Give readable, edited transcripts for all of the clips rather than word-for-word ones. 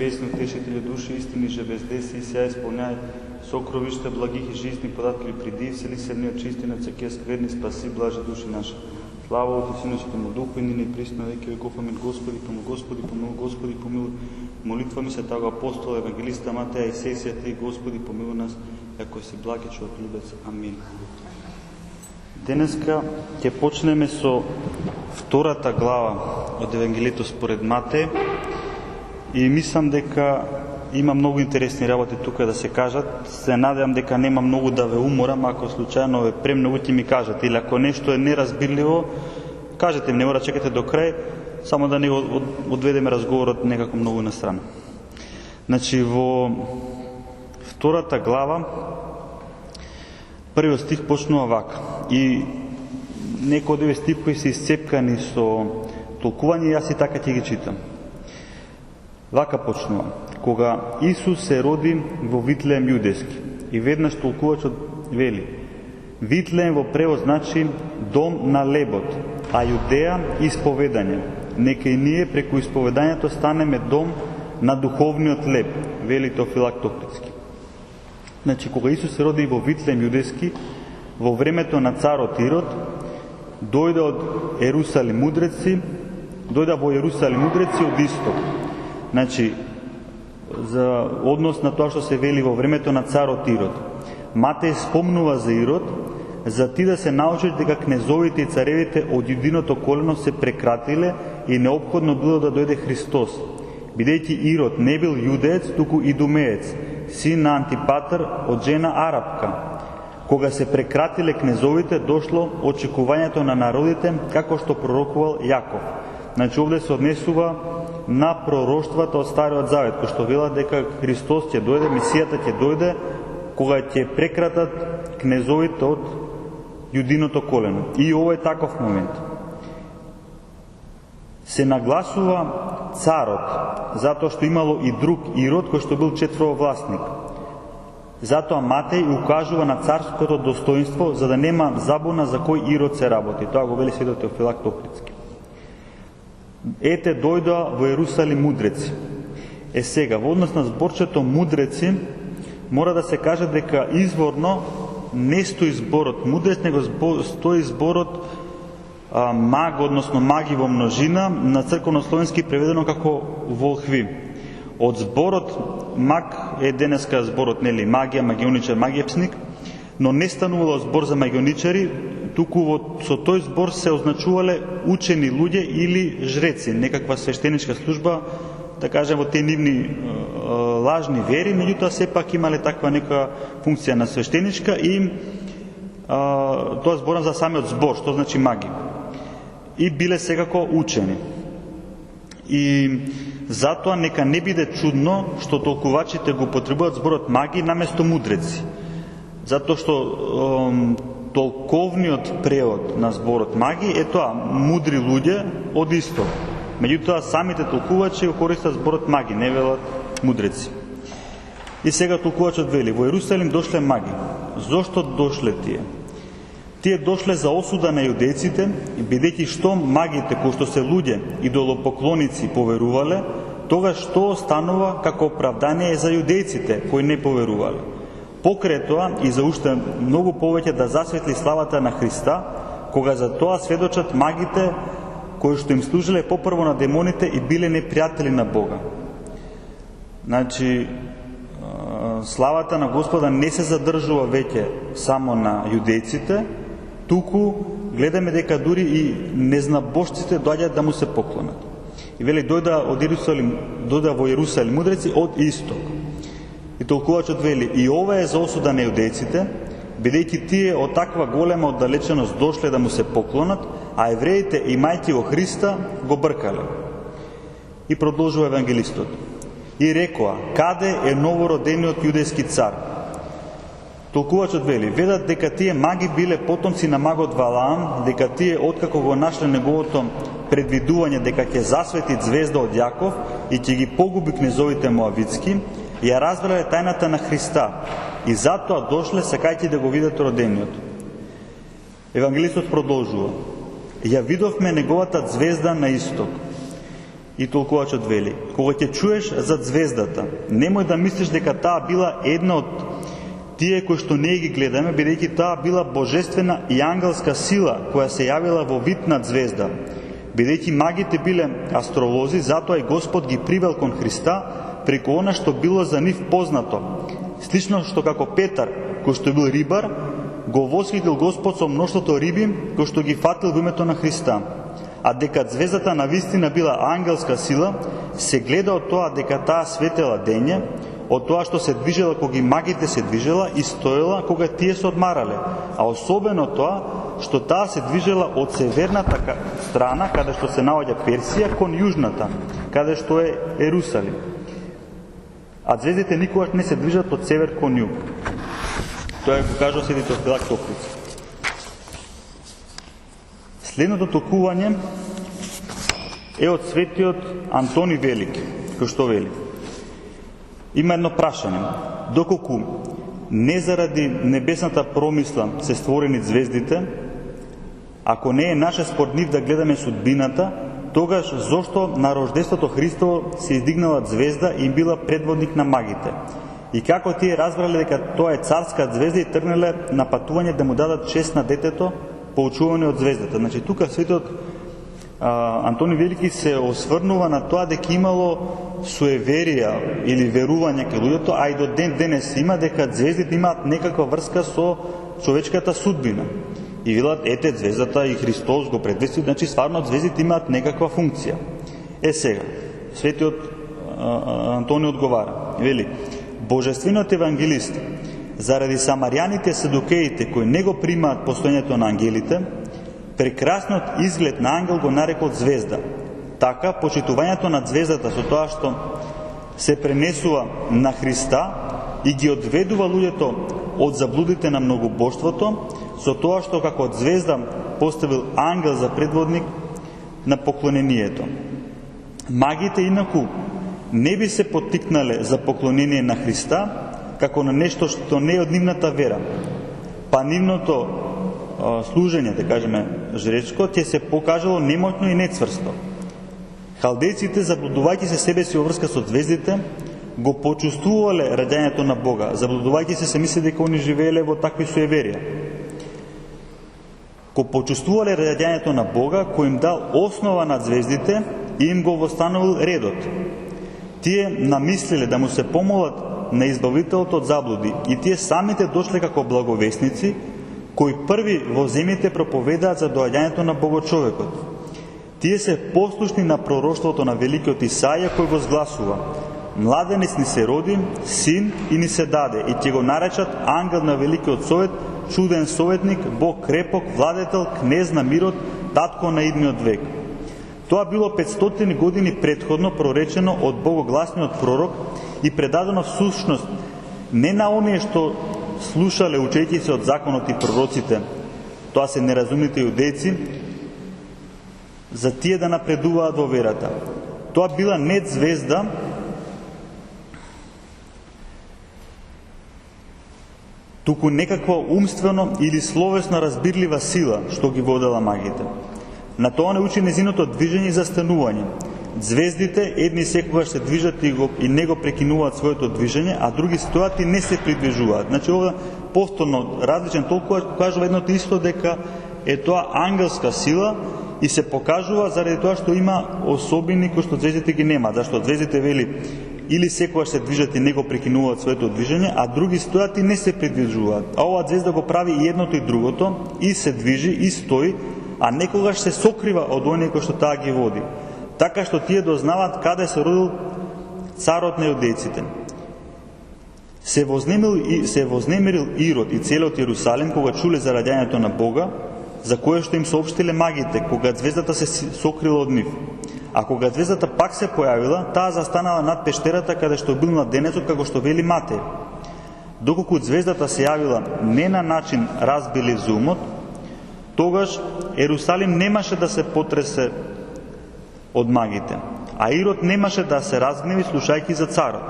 песни, утешители души истини, же бездеси и сја исполняй сокровиште благих и жизни податливи приди, всели се мне очисти на всеки скверни, спаси, блажи души наша. Слава Отцу, Сину и Светому Духу, и нине и присно веки веков. Амин. Господи помилуй, Господи помилуй, Господи помилуй. Молитвами Светого апостола, евангелиста Матеја и сеј святи, Господи помилуй нас, ако си благ и човеколюбец. Амин. Денеска ќе почнеме со втората глава од Евангелието според Матеј и мислам дека има многу интересни работи тука да се кажат. Се надевам дека нема многу да ве уморам, ако случајно ве премногу ќе ми кажат, или ако нешто е неразбирливо, кажете ми, не мора чекате до крај, само да не одведеме разговорот некако многу на страна. Значи, во втората глава, првиот стих почнува вака. И некои од овие стихови се исцепкани со толкување, јас и така ќе ги читам. Вака почнува. Кога Исус се роди во Витлеем јудејски, и веднаш толкувачот вели: Витлеем во превод значи дом на лебот, а Јудеја исповедање. Нека и ние преку исповедањето станеме дом на духовниот леб, вели Теофилакт Охридски. Значи, кога Исус се роди во Витлеем јудејски, во времето на царот Ирод, дојде во Јерусалим мудреци од исток. Значи, за однос на тоа што се вели во времето на царот Ирод. Матеј спомнува за Ирод, за ти да се научиш дека кнезовите и царевите од јудиното колено се прекратиле и неопходно било да дојде Христос. Бидејќи Ирод не бил јудеец, туку идумеец, син на Антипатр од жена арапка. Кога се прекратиле кнезовите, дошло очекувањето на народите, како што пророкувал Јаков. Значи, овде се однесува на пророштвата од Стариот Завет, кој што вела дека Христос ќе дојде, Месијата ќе дојде, кога ќе прекратат кнезовите од јудиното колено. И ова е таков момент. Се нагласува царот, затоа што имало и друг Ирод, кој што бил четвровласник. Затоа Матеј укажува на царското достоинство, за да нема забуна за кој Ирод се работи. Тоа го вели светот Теофилакт Охридски. Ете, дојдоа во Јерусалим мудреци. Сега, во однос на зборчето мудреци, мора да се каже дека изворно не стои зборот мудрец, него стои зборот маг, односно маги во множина, на црковнословенски преведено како волхви. Од зборот маг е денеска зборот, нели, магија, магионичар, магиепсник, но не станувало збор за магионичари, туку со тој збор се означувале учени луѓе или жреци, некаква свештеничка служба, да кажем, во тие нивни лажни вери, меѓутоа сепак имале таква нека функција на свештеничка и тоа зборам за самиот збор, што значи маги. И биле секако учени. И затоа нека не биде чудно што толкувачите го потребуваат зборот маги наместо мудреци. Затоа што толковниот превод на зборот маги е тоа, мудри луѓе од исток. Меѓутоа самите толкувачи го користат зборот маги, не велат мудреци. И сега толкувачот вели: во Јерусалим дошле маги. Зошто дошле тие? Тие дошле за осуда на јудејците, бидејќи што магите, кои што се луѓе идолопоклоници, поверувале, тогаш што останува како оправдание за јудејците кои не поверувале. Покрај тоа и за уште многу повеќе да засветли славата на Христа, кога за тоа сведочат магите кои што им служиле попрво на демоните и биле непријатели на Бога. Значи, славата на Господа не се задржува веќе само на јудејците, туку гледаме дека дури и незнабожците доаѓаат да му се поклонат. И вели, дојда во Јерусалим мудреци од исток. И толкувачот вели: и ова е за осуда на јудејците, бидејќи тие од таква голема оддалеченост дошле да му се поклонат, а евреите, имајќи во Христа, го бркале. И продолжува евангелистот. И рекоа: каде е новородениот јудејски цар? Толкувачот вели: ведат дека тие маги биле потомци на магот Валаам, дека тие откако го нашле неговото предвидување дека ќе засвети звезда од Јаков и ќе ги погуби кнезовите моавитски, ја разбрале тајната на Христа и затоа дошле сакајќи да го видат родениот. Евангелистот продолжува: ја видовме неговата звезда на исток И толкувачот вели: кога ќе чуеш за звездата, немој да мислиш дека таа била една од тие кои што ние ги гледаме, бидејќи таа била божествена и ангелска сила која се јавила во вид на звезда. Бидејќи магите биле астролози, затоа и Господ ги привел кон Христа преку она што било за нив познато. Слично што како Петар, кој што бил рибар, го восхитил Господ со мноштвото риби кој што ги фатил во името на Христа. А дека звездата навистина била ангелска сила, се гледа од тоа дека таа светела дење, од тоа што се движела кога магите се движела и стоела кога тие се одмарале, а особено тоа што таа се движела од северната страна, каде што се наоѓа Персија, кон јужната, каде што е Ерусалим. А звездите никогаш не се движат од север кон југ. Тоа го кажува светиот Филактофрис. Следното толкување е од светиот Антони Велики, кој што вели: има едно прашање: доколку не заради небесната промисла се створени звездите, ако не е наше според нив да гледаме судбината, тогаш зошто на рождеството Христово се издигнала звезда и била предводник на магите? И како тие разбрале дека тоа е царска звезда и тргнале на патување да му дадат чест на детето, поучуване од звездата? Значи, тука светот Антони Велики се осврнува на тоа дека имало суеверија или верување кај луѓето, а и до ден денес има, дека звездите имаат некаква врска со човечката судбина. И велат: ете, звездата и Христос го предвести, значи стварно звездите имаат некаква функција. Сега, светиот Антони одговара, вели: божествениот евангелист, заради самарјаните и садукеите кои не го примаат постоењето на ангелите, прекрасниот изглед на ангел го нарекол звезда. Така, почитувањето на звездата со тоа што се пренесува на Христа и ги одведува луѓето од заблудите на многобожството, со тоа што како звезда поставил ангел за предводник на поклонението. Магите инаку не би се поттикнале за поклонение на Христа како на нешто што не е од нивната вера, па нивното служење, да кажеме жречко, ќе се покажало немотно и нецврсто. Халдејците, заблудувајќи се себе си во врска со звездите, го почувствувале раѓањето на Бога, заблудувајќи се мисли дека они живееле во такви суеверија. Го почувствувале раѓањето на Бога, кој им дал основа на звездите и им го востановил редот. Тие намислиле да му се помолат на избавителот од заблуди и тие самите дошле како благовесници, кои први во земјите проповедаат за доаѓањето на Богочовекот. Тие се послушни на пророштвото на великиот Исаија, кој возгласува: младенец ни се роди, син и ни се даде, и ќе го наречат ангел на великиот совет, чуден советник, Бог крепок, владетел, кнез на мирот, татко на идниот век. Тоа било 500 години претходно проречено од богогласниот пророк и предадено в сушност не на оние што слушале учејќи се од законот и пророците, тоа се неразумните јудејци, за тие да напредуваат во верата. Тоа била не звезда, туку некаква умствено или словесно разбирлива сила што ги водела магите. На тоа не учи незиното движење и застанување. Звездите едни секогаш се движат и не го прекинуваат своето движење, а други стојат и не се придвижуваат. Значи ова повторно различен толкова кажува едното исто, дека е тоа ангелска сила и се покажува заради тоа што има особини кои што звездите ги нема. Зашто звездите, вели, или секогаш се движат и не го прекинуваат своето движење, а други стојат и не се придвижуваат. А оваа звезда го прави и едното и другото, и се движи и стои, а некогаш се сокрива од оние кои што таа ги води. Така што тие дознаваат каде се родил царот на јудејците. Се вознемирил Ирод и целиот Јерусалим кога чуле за раѓањето на Бога, за кое што им соопштиле магите, кога звездата се сокрила од нив. А кога звездата пак се појавила, таа застанала над пештерата каде што бил младенецот, како што вели Матеј. Доколку звездата се јавила не на начин разбилив за умот, тогаш Ерусалим немаше да се потресе од магите, а Ирод немаше да се разгневи слушајќи за царот.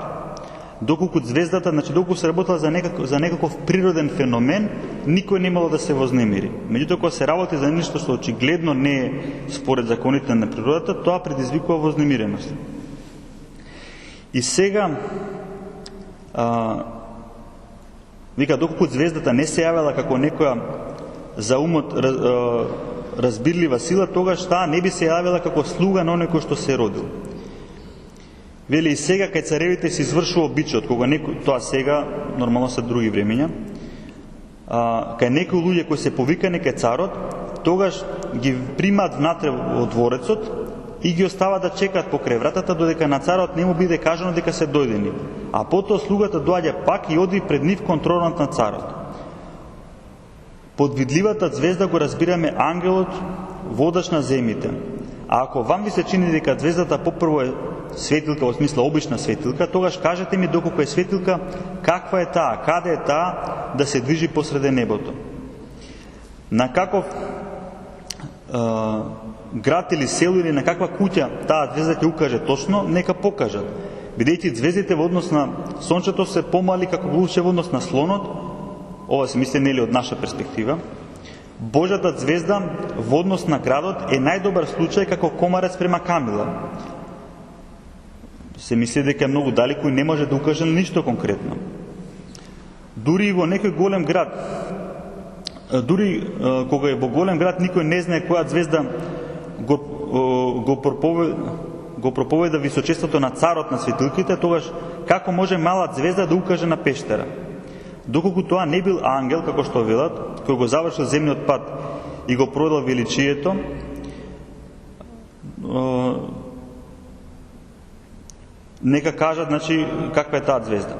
Доколку звездата, значи доколку се работела за некаков природен феномен, никој немало да се вознемири. Меѓутоа, кога се работи за нешто што очигледно не е според законите на природата, тоа предизвикува вознемиреност. И сега, вика, доколку звездата не се јавела како некоја за умот разбирлива сила, тогаш таа не би се јавила како слуга на оној кој што се родил. Вели, и сега кај царевите се извршува бичот, кога некој, тоа сега нормално се други времења, кај некои луѓе кои се повикани кај царот, тогаш ги примаат внатре во дворецот и ги остават да чекаат покрај вратата додека на царот не му биде кажано дека се дојдени. А потоа слугата доаѓа пак и оди пред нив кон тронот на царот. Под видливата звезда го разбираме ангелот водач на земите. А ако вам ви се чини дека звездата попрво е светилка, во смисла обична светилка, тогаш кажете ми доколку е светилка, каква е таа, каде е таа да се движи посреде небото. На каков град или село или на каква куќа таа звезда ќе укаже точно, нека покажат. Бидејќи звездите во однос на сончето се помали како луче во однос на слонот, ова се мисли нели од наша перспектива, Божјата звезда во однос на градот е најдобар случај како комарец према камила. Се мисли дека е многу далеко и не може да укаже ништо конкретно. Дури и во некој голем град, кога е во голем град, никој не знае која звезда го проповеда височеството на царот на светилките, тогаш како може мала звезда да укаже на пештера? Доколку тоа не бил ангел, како што велат, кој го завршил земниот пат и го продал величието, нека кажат, значи, каква е таа звезда.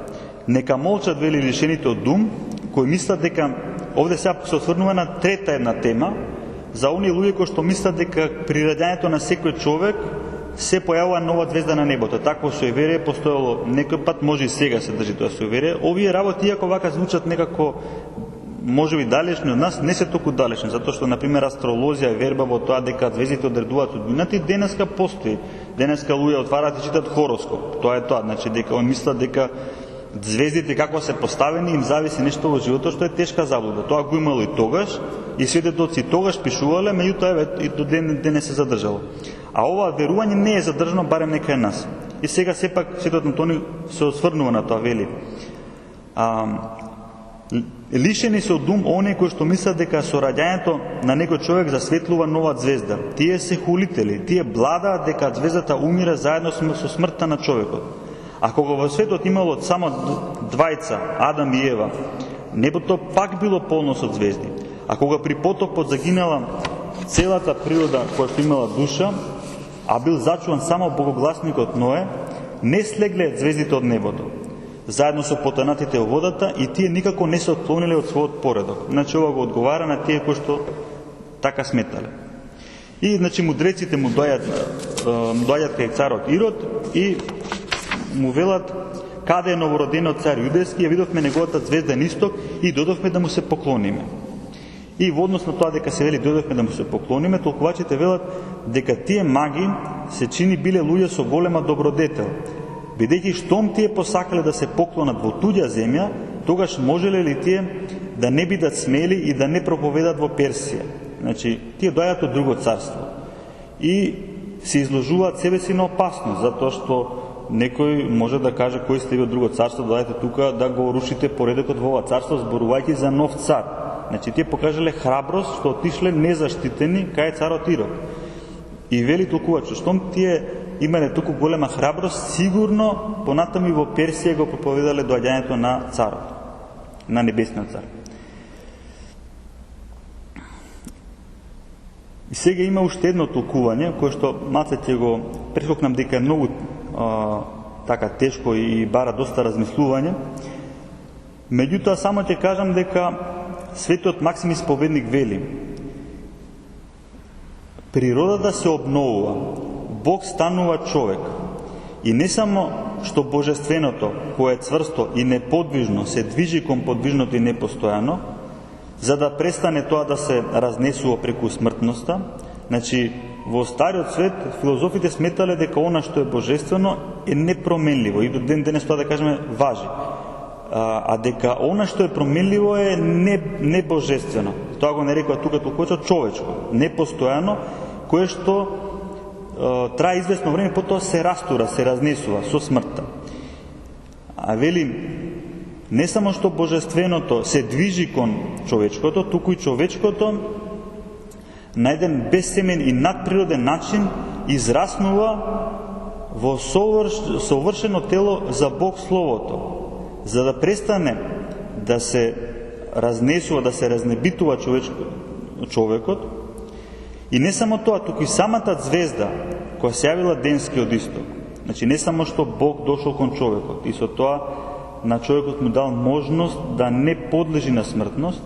Нека молчат, вели, лишените од дум, кои мислат дека, овде сега се осврнува на трета една тема, за оние луѓе кои што мислат дека при раѓањето на секој човек се појавува нова звезда на небото. Такво суеверие постоело некој пат, може и сега се држи тоа суеверие. Овие работи, иако вака звучат некако можеби далечни од нас, не се толку далечни, затоа што, например, астролозија и верба во тоа дека звездите одредуваат судбината и денеска постои. Денеска луѓе отвараат и читат хороскоп. Тоа е тоа, значи дека мислат дека звездите како се поставени им зависи нешто во животот, што е тешка заблуда. Тоа го имало и тогаш, и светите отци тогаш пишувале, меѓутоа и до ден се задржало. А ова верување не е задржано барем некај нас. И сега сепак светот Антони се осврнува на тоа, вели. Лишени се од ум оние кои што мислат дека со раѓањето на некој човек засветлува нова звезда. Тие се хулители, тие бладаат дека звездата умира заедно со смртта на човекот. А кога во светот имало само двајца, Адам и Ева, небото пак било полно со звезди. А кога при потопот загинала целата природа која што имала душа, а бил зачуван само богогласникот Ное, не слегле звездите од небото, заедно со потонатите во водата, и тие никако не се отклониле од својот поредок. Значи ова го одговара на тие кои што така сметале. И значи мудреците му доаѓаат кај царот Ирод и му велат каде е новородениот цар јудејски, ја видовме неговата звезда на исток и додовме да му се поклониме. И во однос на тоа дека се вели додовме да му се поклониме, толкувачите велат дека тие маги се чини биле луѓе со голема добродетел. Бидејќи штом тие посакале да се поклонат во туѓа земја, тогаш можеле ли тие да не бидат смели и да не проповедат во Персија? Значи, тие доаѓаат од друго царство и се изложуваат себе си на опасност, затоа што некој може да каже кој сте ви од друго царство, доаѓате тука да го рушите поредокот во ова царство, зборувајќи за нов цар. Значи, тие покажале храброст што отишле незаштитени кај царот Ирод. И вели толкувачо, штом тие имале толку голема храброст, сигурно понатаму и во Персија го проповедале доаѓањето на царот, на небесниот цар. И сега има уште едно толкување, кое што маце ќе го прескокнам дека е многу така тешко и бара доста размислување. Меѓутоа само ќе кажам дека светиот Максим Исповедник вели: природата се обновува, Бог станува човек. И не само што божественото, кое е цврсто и неподвижно, се движи кон подвижното и непостојано, за да престане тоа да се разнесува преку смртноста. Значи, во стариот свет филозофите сметале дека она што е божествено е непроменливо и до ден денес тоа да кажеме важи. А дека она што е променливо е небожествено. Тоа го нарекува тука толкова човечко, непостојано, кое што трае известно време, потоа се растура, се разнесува со смртта. А вели, не само што божественото се движи кон човечкото, туку и човечкото на еден безсемен и надприроден начин израснува во совршено тело за Бог Словото, за да престане да се разнесува, да се разнебитува човекот. И не само тоа, туку и самата звезда која се јавила денски од исток. Значи не само што Бог дошол кон човекот и со тоа на човекот му дал можност да не подлежи на смртност,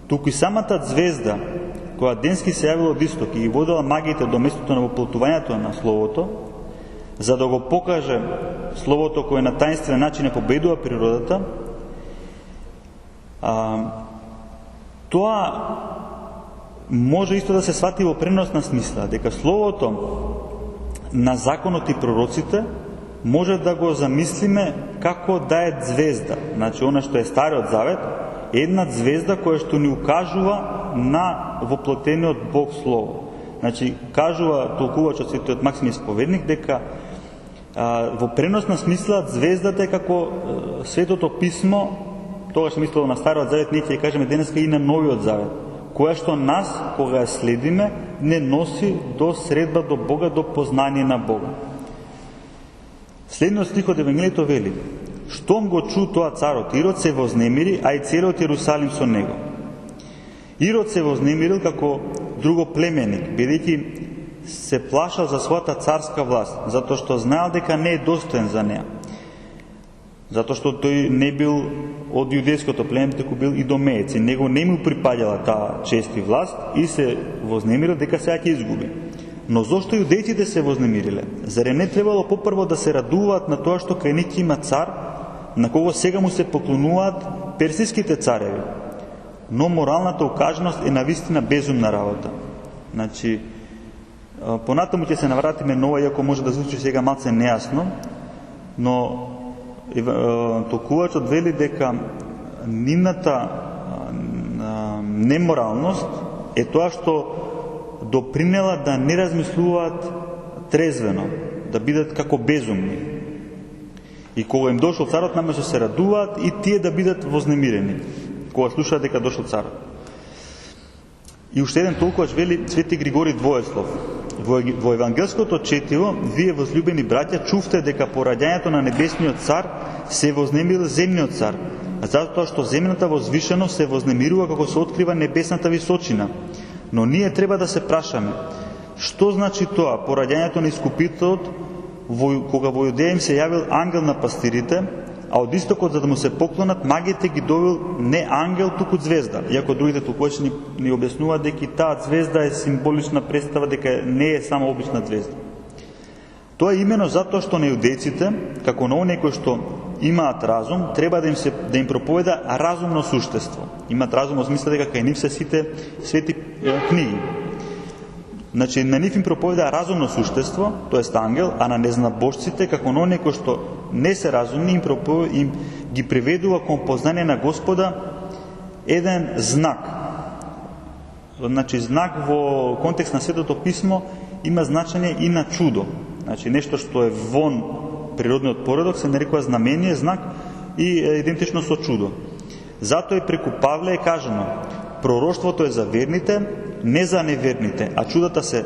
туку и самата звезда која денски се јавила од исток и ги водела магиите до местото на воплотувањето на Словото, за да го покаже Словото кое на таинствен начин не победува природата, тоа може исто да се свати во преносна смисла, дека Словото на законот и пророците може да го замислиме како да е звезда. Значи, она што е Стариот Завет, е една звезда која што ни укажува на воплотениот Бог Слово. Значи, кажува толкувачот Светиот Максим Исповедник дека во преносна смисла звездата е како Светото писмо, тогаш мислело на Стариот Завет, ние ќе кажеме денеска и на Новиот Завет, која што нас, кога ја следиме, не носи до средба до Бога, до познание на Бога. Следниот стих од Евангелието вели: штом го чу тоа царот Ирод се вознемири, а и целиот Јерусалим со него. Ирод се вознемирил како другоплеменик, бидејќи се плашал за својата царска власт, затоа што знаел дека не е достоен за неа. Затоа што тој не бил од јудејското племе, туку бил идомеец и него не му припаѓала таа чест и власт и се вознемирил дека сега ќе изгуби. Но зошто јудејците се вознемириле? Заре не требало попрво да се радуваат на тоа што кај нив има цар, на кого сега му се поклонуваат персиските цареви? Но моралната укаженост е навистина безумна работа. Значи, понатаму ќе се навратиме на ова, иако може да звучи сега малце нејасно, но толкувачот вели дека нивната неморалност е тоа што допринела да не размислуваат трезвено, да бидат како безумни. И кога им дошол царот, наместо се радуваат и тие да бидат вознемирени, кога слушаат дека дошол царот. И уште еден толкувач вели Свети Григорий Двоеслов: во евангелското четиво, вие возлюбени браќа, чувте дека по раѓањето на небесниот цар се вознемирил земниот цар, затоа што земната возвишеност се вознемирува како се открива небесната височина. Но ние треба да се прашаме, што значи тоа по раѓањето на Искупителот, кога во Јудеја им се јавил ангел на пастирите, а од истокот за да му се поклонат, магите ги довел не ангел, туку звезда. Иако другите толкувачи ни објаснуваат дека таа звезда е символична представа, дека не е само обична звезда. Тоа е имено затоа што на јудејците, како на оние кои што имаат разум, треба да им проповеда разумно суштество. Имаат разум во смисла дека кај нив се сите свети книги. Значи, на нив им проповеда разумно суштество, тоест ангел, а на незнабожците, како на оние кои што не се разумни, им ги приведува кон познание на Господа еден знак. Значи, знак во контекст на Светото писмо има значење и на чудо. Значи, нешто што е вон природниот поредок се нарекува знамение, знак и идентично со чудо. Затоа и преку Павле е кажано: пророштвото е за верните, не за неверните, а чудата се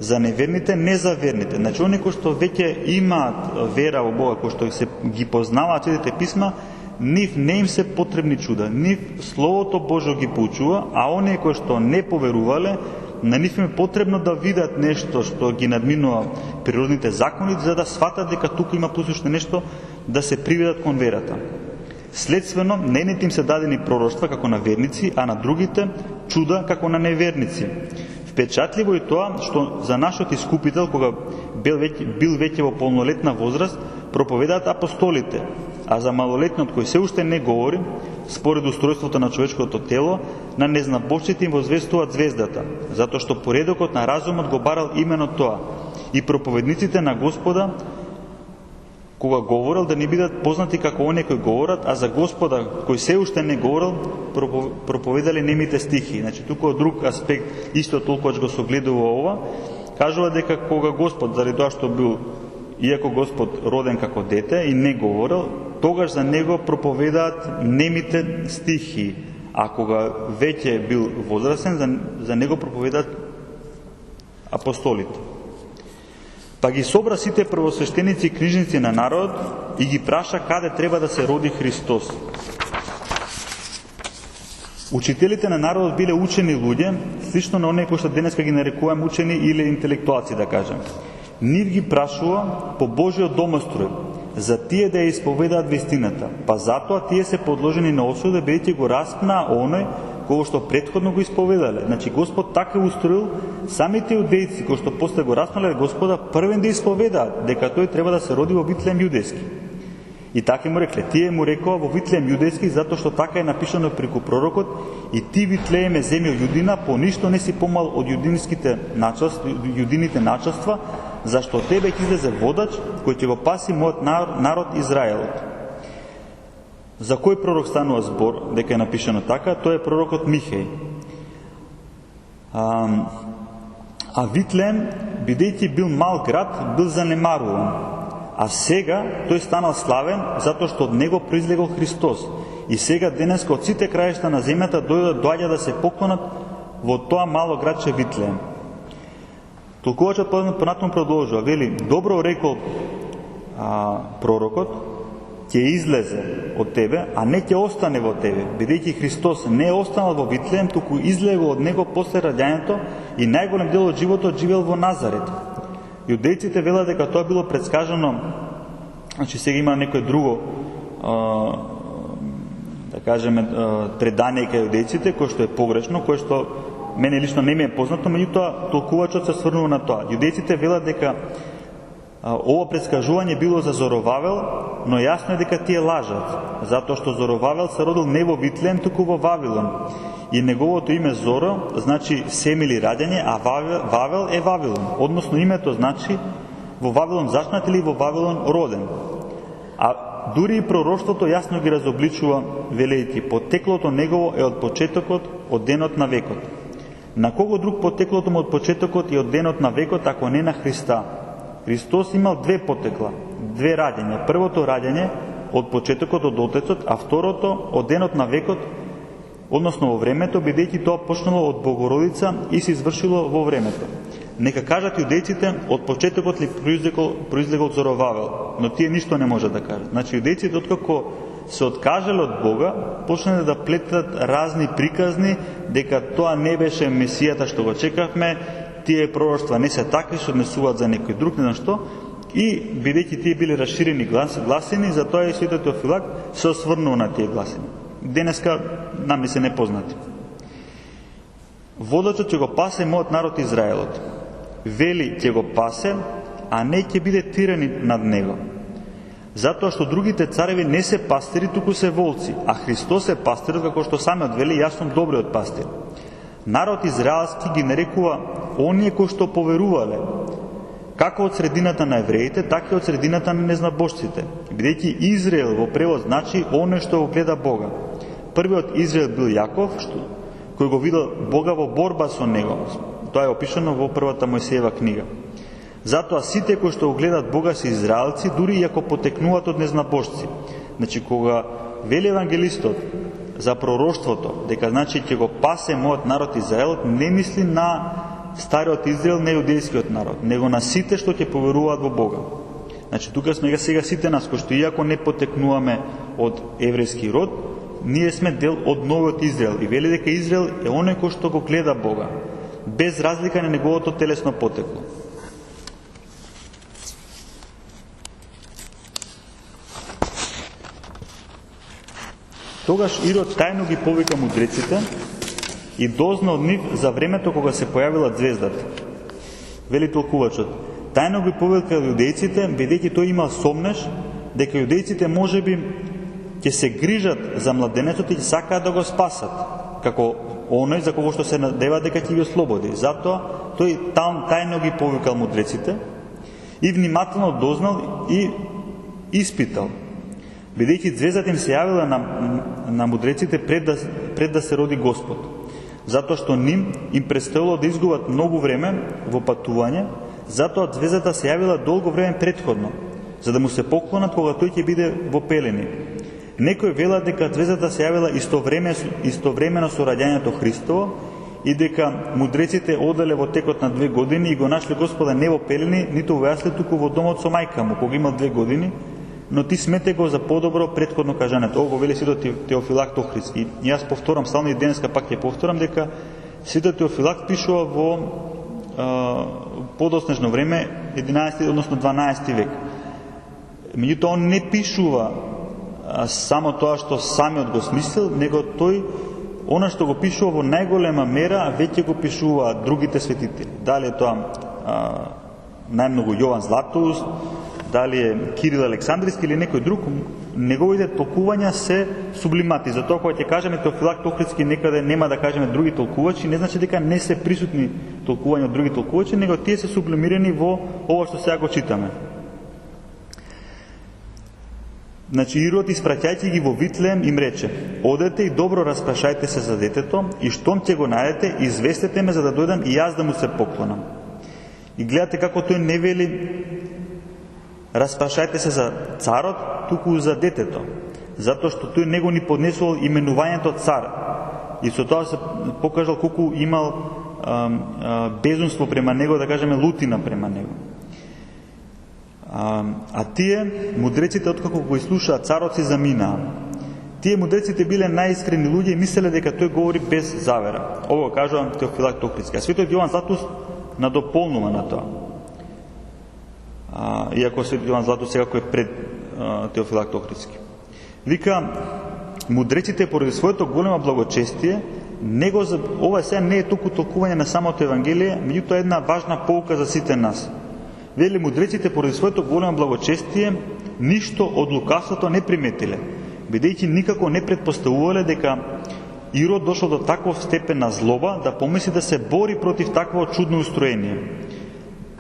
за неверните, не за верните. Значи, оние кои што веќе имаат вера во Бога, кои што се ги познаваат Светите писма, нив не им се потребни чуда, нив Словото Божјо ги поучува, а оние кои што не поверувале, на нив им е потребно да видат нешто што ги надминува природните закони, за да сватат дека тука има посушно нешто, да се приведат кон верата. Следствено, не едните им се дадени пророштва како на верници, а на другите чуда како на неверници. Впечатливо е тоа што за нашиот Искупител, кога бил веќе во полнолетна возраст, проповедаат апостолите, а за малолетниот кој се уште не говори, според устројството на човечкото тело, на незнабожците им возвестуваат звездата, затоа што поредокот на разумот го барал именно тоа. И проповедниците на Господа, кога говорел, да не бидат познати како оние кои говорат, а за Господа, кој се уште не говорел, проповедале немите стихи. Значи, тука друг аспект, исто толкова го согледува ова, кажува дека кога Господ, заради тоа што бил, иако Господ роден како дете и не говорел, тогаш за него проповедаат немите стихи, а кога веќе бил возрастен, за него проповедаат апостолите. Па ги собра сите првосвештеници и книжници на народ и ги праша каде треба да се роди Христос. Учителите на народот биле учени луѓе, слично на оние кои што денеска ги нарекуваме учени или интелектуалци, да кажем. Нив ги прашува по Божиот домострој, за тие да ја исповедаат вистината, па затоа тие се подложени на осуда, бидејќи го распнаа оној кој што претходно го исповедале. Значи Господ така устроил самите јудејци кои што после го распнале Господа првен да исповедаат дека тој треба да се роди во Витлеем јудејски. И така му рекле, тие му рекоа во Витлеем јудејски, затоа што така е напишано преку пророкот, и ти Витлееме земја јудина, по ништо не си помал од јудините началства, зашто од тебе ќе излезе водач кој ќе го паси мојот народ Израелот. За кој пророк станува збор, дека е напишано така? Тој е пророкот Михеј. А Витлеем, бидејќи бил мал град, бил занемаруван. А сега тој станал славен, затоа што од него произлегол Христос. И сега денеска од сите краишта на земјата доаѓа да се поклонат во тоа мало градче Витлеем. Толкувачот понатаму продолжува, вели, добро рекол пророкот, ќе излезе од тебе, а не ќе остане во тебе, бидејќи Христос не е останал во Витлеем, туку излегол од него после раѓањето и најголем дел од животот живеел во Назарет. Јудејците велат дека тоа било предскажано, значи сега има некој друго, да кажеме, предание кај јудејците, кој што е погрешно, кој што мене лично не ми е познато, меѓутоа толкувачот се сврнува на тоа. Јудејците велат дека ова предскажување било за Зоровавел, но јасно е дека тие лажат, затоа што Зоровавел се родил не во Витлеем, туку во Вавилон. И неговото име Зоро значи сем или раѓање, а Вавел е Вавилон. Односно името значи во Вавилон зачнат или во Вавилон роден. А дури и пророштвото јасно ги разобличува, велејќи, потеклото негово е од почетокот, од денот на векот. На кого друг потеклото му од почетокот и од денот на векот, ако не на Христа? Христос имал две потекла, две раѓања. Првото раѓање од почетокот од Отецот, а второто од денот на векот, односно во времето, бидејќи тоа почнало од Богородица и се извршило во времето. Нека кажат јудејците, од почетокот ли произлегол Зоровавел, но тие ништо не може да кажат. Значи јудејците, откако се откажале од Бога, почнале да плетат разни приказни дека тоа не беше Месијата што го чекавме, тие пророштва не се такви, што однесуваат за некој друг, не знам што, и бидејќи тие биле расширени гласини, затоа и светот Теофилак се осврнува на тие гласини. Денеска нам не се непознати. Водачот ќе го пасе мојот народ Израелот. Вели ќе го пасе, а не ќе биде тирани над него. Затоа што другите цареви не се пастири, туку се волци, а Христос е пастирот, како што самиот вели, јас сум добриот пастир. Народ израелски ги нарекува оние кои што поверувале, како од средината на евреите, така и од средината на незнабожците. Бидејќи Израел во превод значи оној што го гледа Бога. Првиот Израел бил Јаков, кој го видел Бога во борба со него. Тоа е опишано во првата Мојсеева книга. Затоа сите кои што го гледат Бога се израелци, дури и ако потекнуваат од незнабожци. Значи, кога вели евангелистот за пророштвото, дека значи ќе го пасе мојот народ Израелот, не мисли на стариот Израел, не јудејскиот народ, него на сите што ќе поверуваат во Бога. Значи, тука сме сега сите нас, кои што иако не потекнуваме од еврејски род, ние сме дел од новиот Израел. И вели дека Израел е оној кој што го гледа Бога, без разлика на неговото телесно потекло. Тогаш Ирод тајно ги повика мудреците и дозна од нив за времето кога се појавила звездата. Вели толкувачот, тајно ги повика јудејците, бидејќи тој имал сомнеш дека јудејците можеби ќе се грижат за младенецот и сакаат да го спасат, како оној за кого што се надева дека ќе ги ослободи. Затоа тој тајно ги повикал мудреците и внимателно дознал и испитал, бидејќи звездата им се јавила на мудреците пред да се роди Господ, затоа што ним им предстоело да изгубат многу време во патување, затоа звездата се јавила долго време претходно, за да му се поклонат кога тој ќе биде во пелени. Некој вела дека звездата се јавила истовремено со раѓањето Христово и дека мудреците оделе во текот на 2 години и го нашли Господа не во пелени, ниту во јасле, туку во домот со мајка му, кога имал 2 години, но ти смете го за подобро претходно кажането. Ово го вели светот Теофилакт Охридски. И јас повторам стално и денеска пак ќе повторам дека светот Теофилакт пишува во подоснежно време, 11 односно 12 век. Меѓутоа он не пишува само тоа што самиот го смислил, него тој она што го пишува во најголема мера веќе го пишува другите светители. Дали е тоа најмногу Јован Златоуст, дали е Кирил Александрийски или некој друг, неговите толкувања се сублимати. Затоа кога ќе кажеме Теофилакт Охридски некаде нема да кажеме други толкувачи, не значи дека не се присутни толкувања од други толкувачи, него тие се сублимирани во ова што сега го читаме. Значи Ирод, испраќајќи ги во Витлеем, им рече: одете и добро распрашајте се за детето и штом ќе го најдете, известете ме за да дојдам и јас да му се поклонам. И гледате како тој не вели распрашајте се за царот, туку за детето, затоа што тој него ни поднесувал именувањето цар. И со тоа се покажал колку имал безумство према него, да кажеме лутина према него. А тие мудреците, откако го изслушаа царот, се заминаа. Тие мудреците биле најискрени луѓе и мислеле дека тој говори без завера. Ово кажувам Теофилакт Охридски. А светот Јован Златоуст надополнува на тоа. Иако светот Јован Златоуст секако е пред Теофилакт Охридски. Вика, мудреците поради своето големо благочестие, ова сега не е толку толкување на самото Евангелие, меѓутоа една важна поука за сите нас. Вели, мудреците поради своето големо благочестие ништо од лукавството не приметиле, бидејќи никако не предпоставувале дека Ирод дошол до таков степен на злоба да помисли да се бори против такво чудно устроение.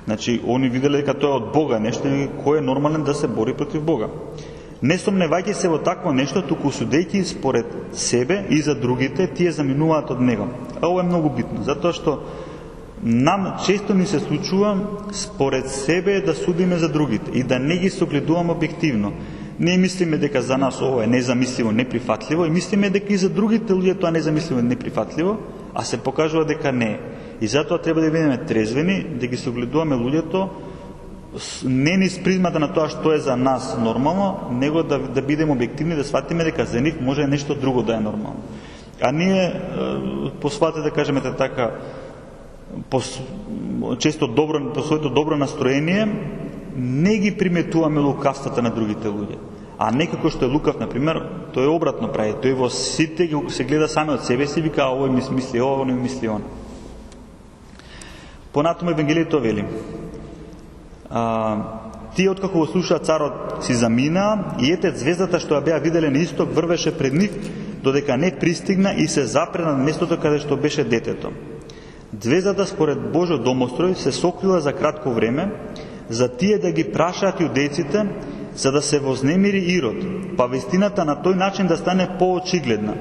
Значи, они виделе дека тоа е од Бога нешто и кој е нормален да се бори против Бога. Не сомневајќи се во такво нешто, туку судејќи според себе и за другите, тие заминуваат од него. А ова е многу битно, затоа што нам често ни се случува според себе да судиме за другите и да не ги согледуваме објективно. Не мислиме дека за нас ова е незамисливо, неприфатливо и мислиме дека и за другите луѓе тоа незамисливо, неприфатливо, а се покажува дека не е. И затоа треба да бидеме трезвени, да ги согледуваме луѓето не низ призмата на тоа што е за нас нормално, него да бидеме објективни, да сватиме дека за нив може нешто друго да е нормално. А ние по своето, да кажеме така, често по своето добро настроение не ги приметуваме лукавствата на другите луѓе. А некако што е лукав, например, тој е обратно прави. Тој во сите се гледа саме од себе си, вика овој мисли ова, оној мисли она. Понатаму Евангелието вели: тие откако го слушаа царот си заминаа и ете звездата што ја беа виделе на исток врвеше пред нив додека не пристигна и се запре на местото каде што беше детето. Звездата според Божјот домострој се сокрила за кратко време за тие да ги прашаат јудејците за да се вознемири Ирод, па вестината на тој начин да стане поочигледна.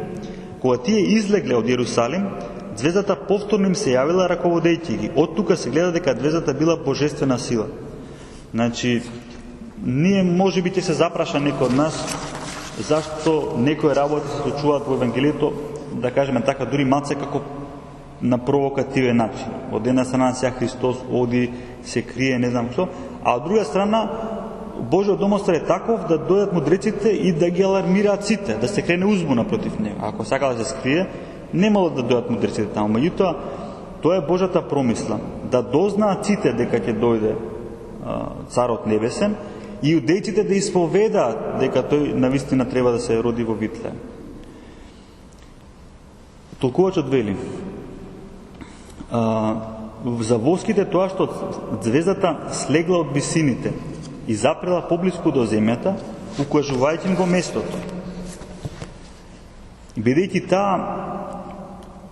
Кога тие излегле од Јерусалим, звездата повторно им се јавила раководејќи ги. Од тука се гледа дека звездата била божествена сила. Значи, ние може би ќе се запраша некој од нас зашто некои работи се случуваат во Евангелието, да кажеме така, дури малце како на провокативен начин. Од една страна сега Христос оди, се крие, не знам што, а од друга страна Божјот домостар е таков да дојдат мудреците и да ги алармираат сите, да се крене узбуна против него. Ако сака да се скрие, немало да дојдат мудреците таму. Меѓутоа, тоа е Божјата промисла, да дознаат сите дека ќе дојде Царот Небесен и јудејците да исповедаат дека тој навистина треба да се роди во Витлеем. Толкувачот вели: за воските тоа што звездата слегла од висините и запрела поблиску до земјата, укажувајќи им го местото. Бидејќи таа,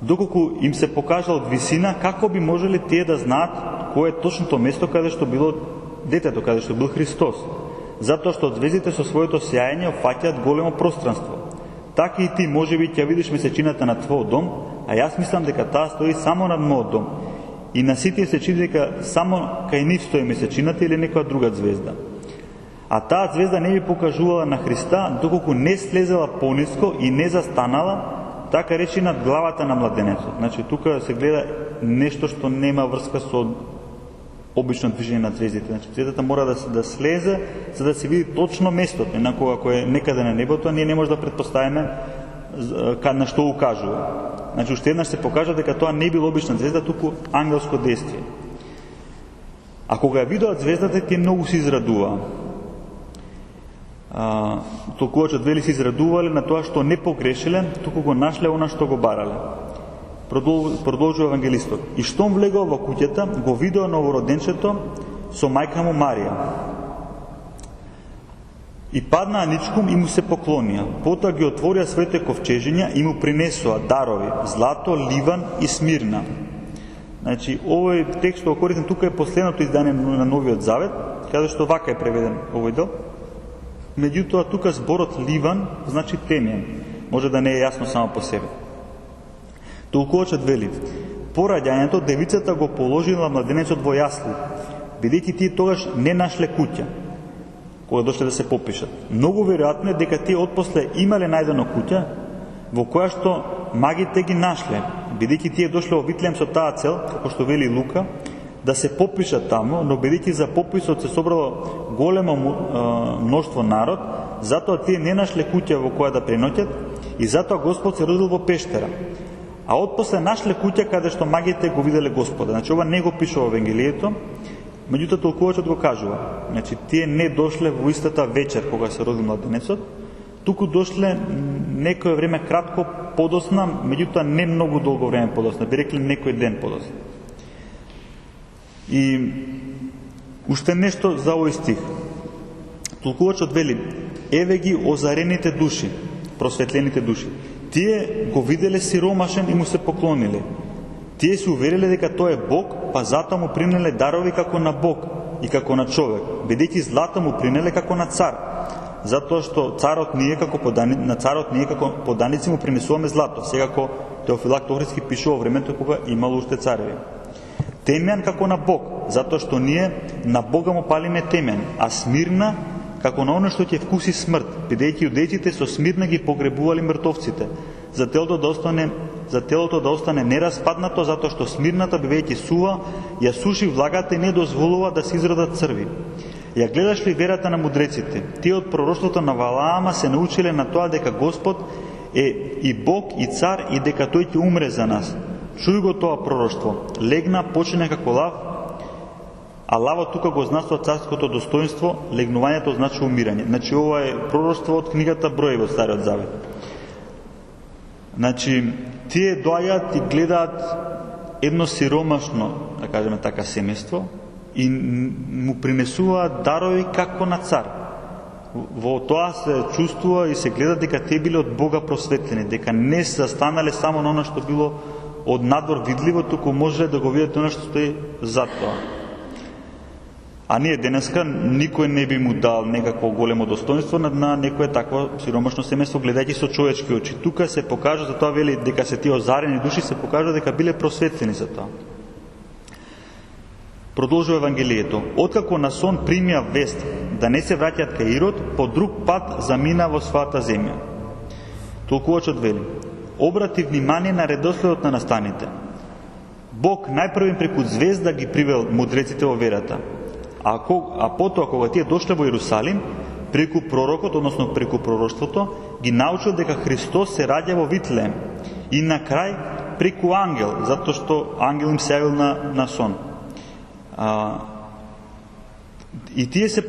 доколку им се покажа од висина, како би можеле тие да знаат кое е точното место каде што било детето, каде што бил Христос? Затоа што звездите со своето сјаење опфаќаат големо пространство. Така и ти можеби ќе видиш месечината на твојот дом, а јас мислам дека таа стои само над мојот дом. И на сите се чини дека само кај нив стои месечината или некоја друга звезда. А таа звезда не би покажувала на Христа, доколку не слезела пониско и не застанала, така речи над главата на младенецот. Значи, тука се гледа нешто што нема врска со обично движење на звездите. Значи, звездата мора да слезе, за да се види точно местото. Инаку, ако е некаде на небото, ние не може да предпоставиме на што укажува. Значи, уште еднаш се покажа дека тоа не бил обична звезда, туку ангелско действие. А кога ја видоат звездата, тие многу се израдуваа. Толкувачот вели се израдувале на тоа што не погрешиле, туку го нашле она што го барале. Продолжува евангелистот. И штом влегол во куќата, го видоа новороденчето со мајка му Марија. И паднаа ничком и му се поклонија. Потоа ги отворија своите ковчежиња и му принесоа дарови: злато, ливан и смирна. Значи, овој текст што користен тука е последното издание на Новиот Завет, каде што вака е преведен овој дел. Меѓутоа, тука зборот ливан значи темен. Може да не е јасно само по себе. Толкувачот вели: по раѓањето девицата го положила младенецот во јасли, бидејќи тие тогаш не нашле куќа, кога дошле да се попишат. Многу веројатно е дека тие отпосле имале најдено куќа, во која што магите ги нашле, бидејќи тие дошле во Витлеем со таа цел, како што вели Лука, да се попишат таму, но бидејќи за пописот се собрало големо мноштво народ, затоа тие не нашле куќа во која да преноќат и затоа Господ се родил во пештера. А отпосле нашле куќа каде што магите го виделе Господа. Значи, ова не го пишува во Евангелието, меѓутоа толкувачот го кажува. Значи, тие не дошле во истата вечер кога се родил младенецот, туку дошле некој време кратко подосна, меѓутоа не многу долго време подосна, би рекли некој ден подосна. И уште нешто за овој стих. Толкувачот вели: еве ги озарените души, просветлените души. Тие го виделе сиромашен и му се поклониле. Тие се увериле дека тој е Бог, па затоа му принеле дарови како на Бог и како на човек, бидејќи злато му принеле како на цар. Затоа што царот ние како поданици му принесуваме злато, секако Теофилакт Охридски пишува во времето кога имало уште цареви. Темен како на Бог, затоа што ние на Бога му палиме темен, а смирна како на оно што ќе вкуси смрт, бидејќи јудејците со смирна ги погребували мртовците, за телото да остане нераспаднато, затоа што смирната, бидејќи сува, ја суши влагата и не дозволува да се изродат црви. Ја гледаш ли верата на мудреците? Тие од пророштвото на Валаама се научиле на тоа дека Господ е и Бог и цар и дека тој ќе умре за нас. Чуј го тоа пророштво. Легна, почине како лав, а лавот тука го означува царското достоинство, легнувањето значи умирање. Значи, ова е пророштво од книгата Броеви од Стариот Завет. Значи, тие доаѓаат и гледаат едно сиромашно, да кажеме така, семејство и му принесуваат дарови како на цар. Во тоа се чувствува и се гледа дека те биле од Бога просветлени, дека не се застанале само на оно што било од надвор видливо, туку може да го видите оно што стои зад тоа. А ние денеска никој не би му дал некакво големо достоинство на некое такво сиромашно семејство, гледајќи со човечки очи. Тука се покажа, за тоа вели дека се тие озарени души, се покажа дека биле просветлени за тоа. Продолжува Евангелието. Откако на сон примија вест да не се враќаат кај Ирод, по друг пат замина во својата земја. Толкувачот вели: обрати внимание на редоследот на настаните. Бог најпрви преку звезда ги привел мудреците во верата. А потоа, кога тие дошле во Иерусалим, преку пророкот, односно преку пророштвото, ги научил дека Христос се раѓа во Витлеем. И на крај преку ангел, затоа што ангел им се јавил на сон. И тие се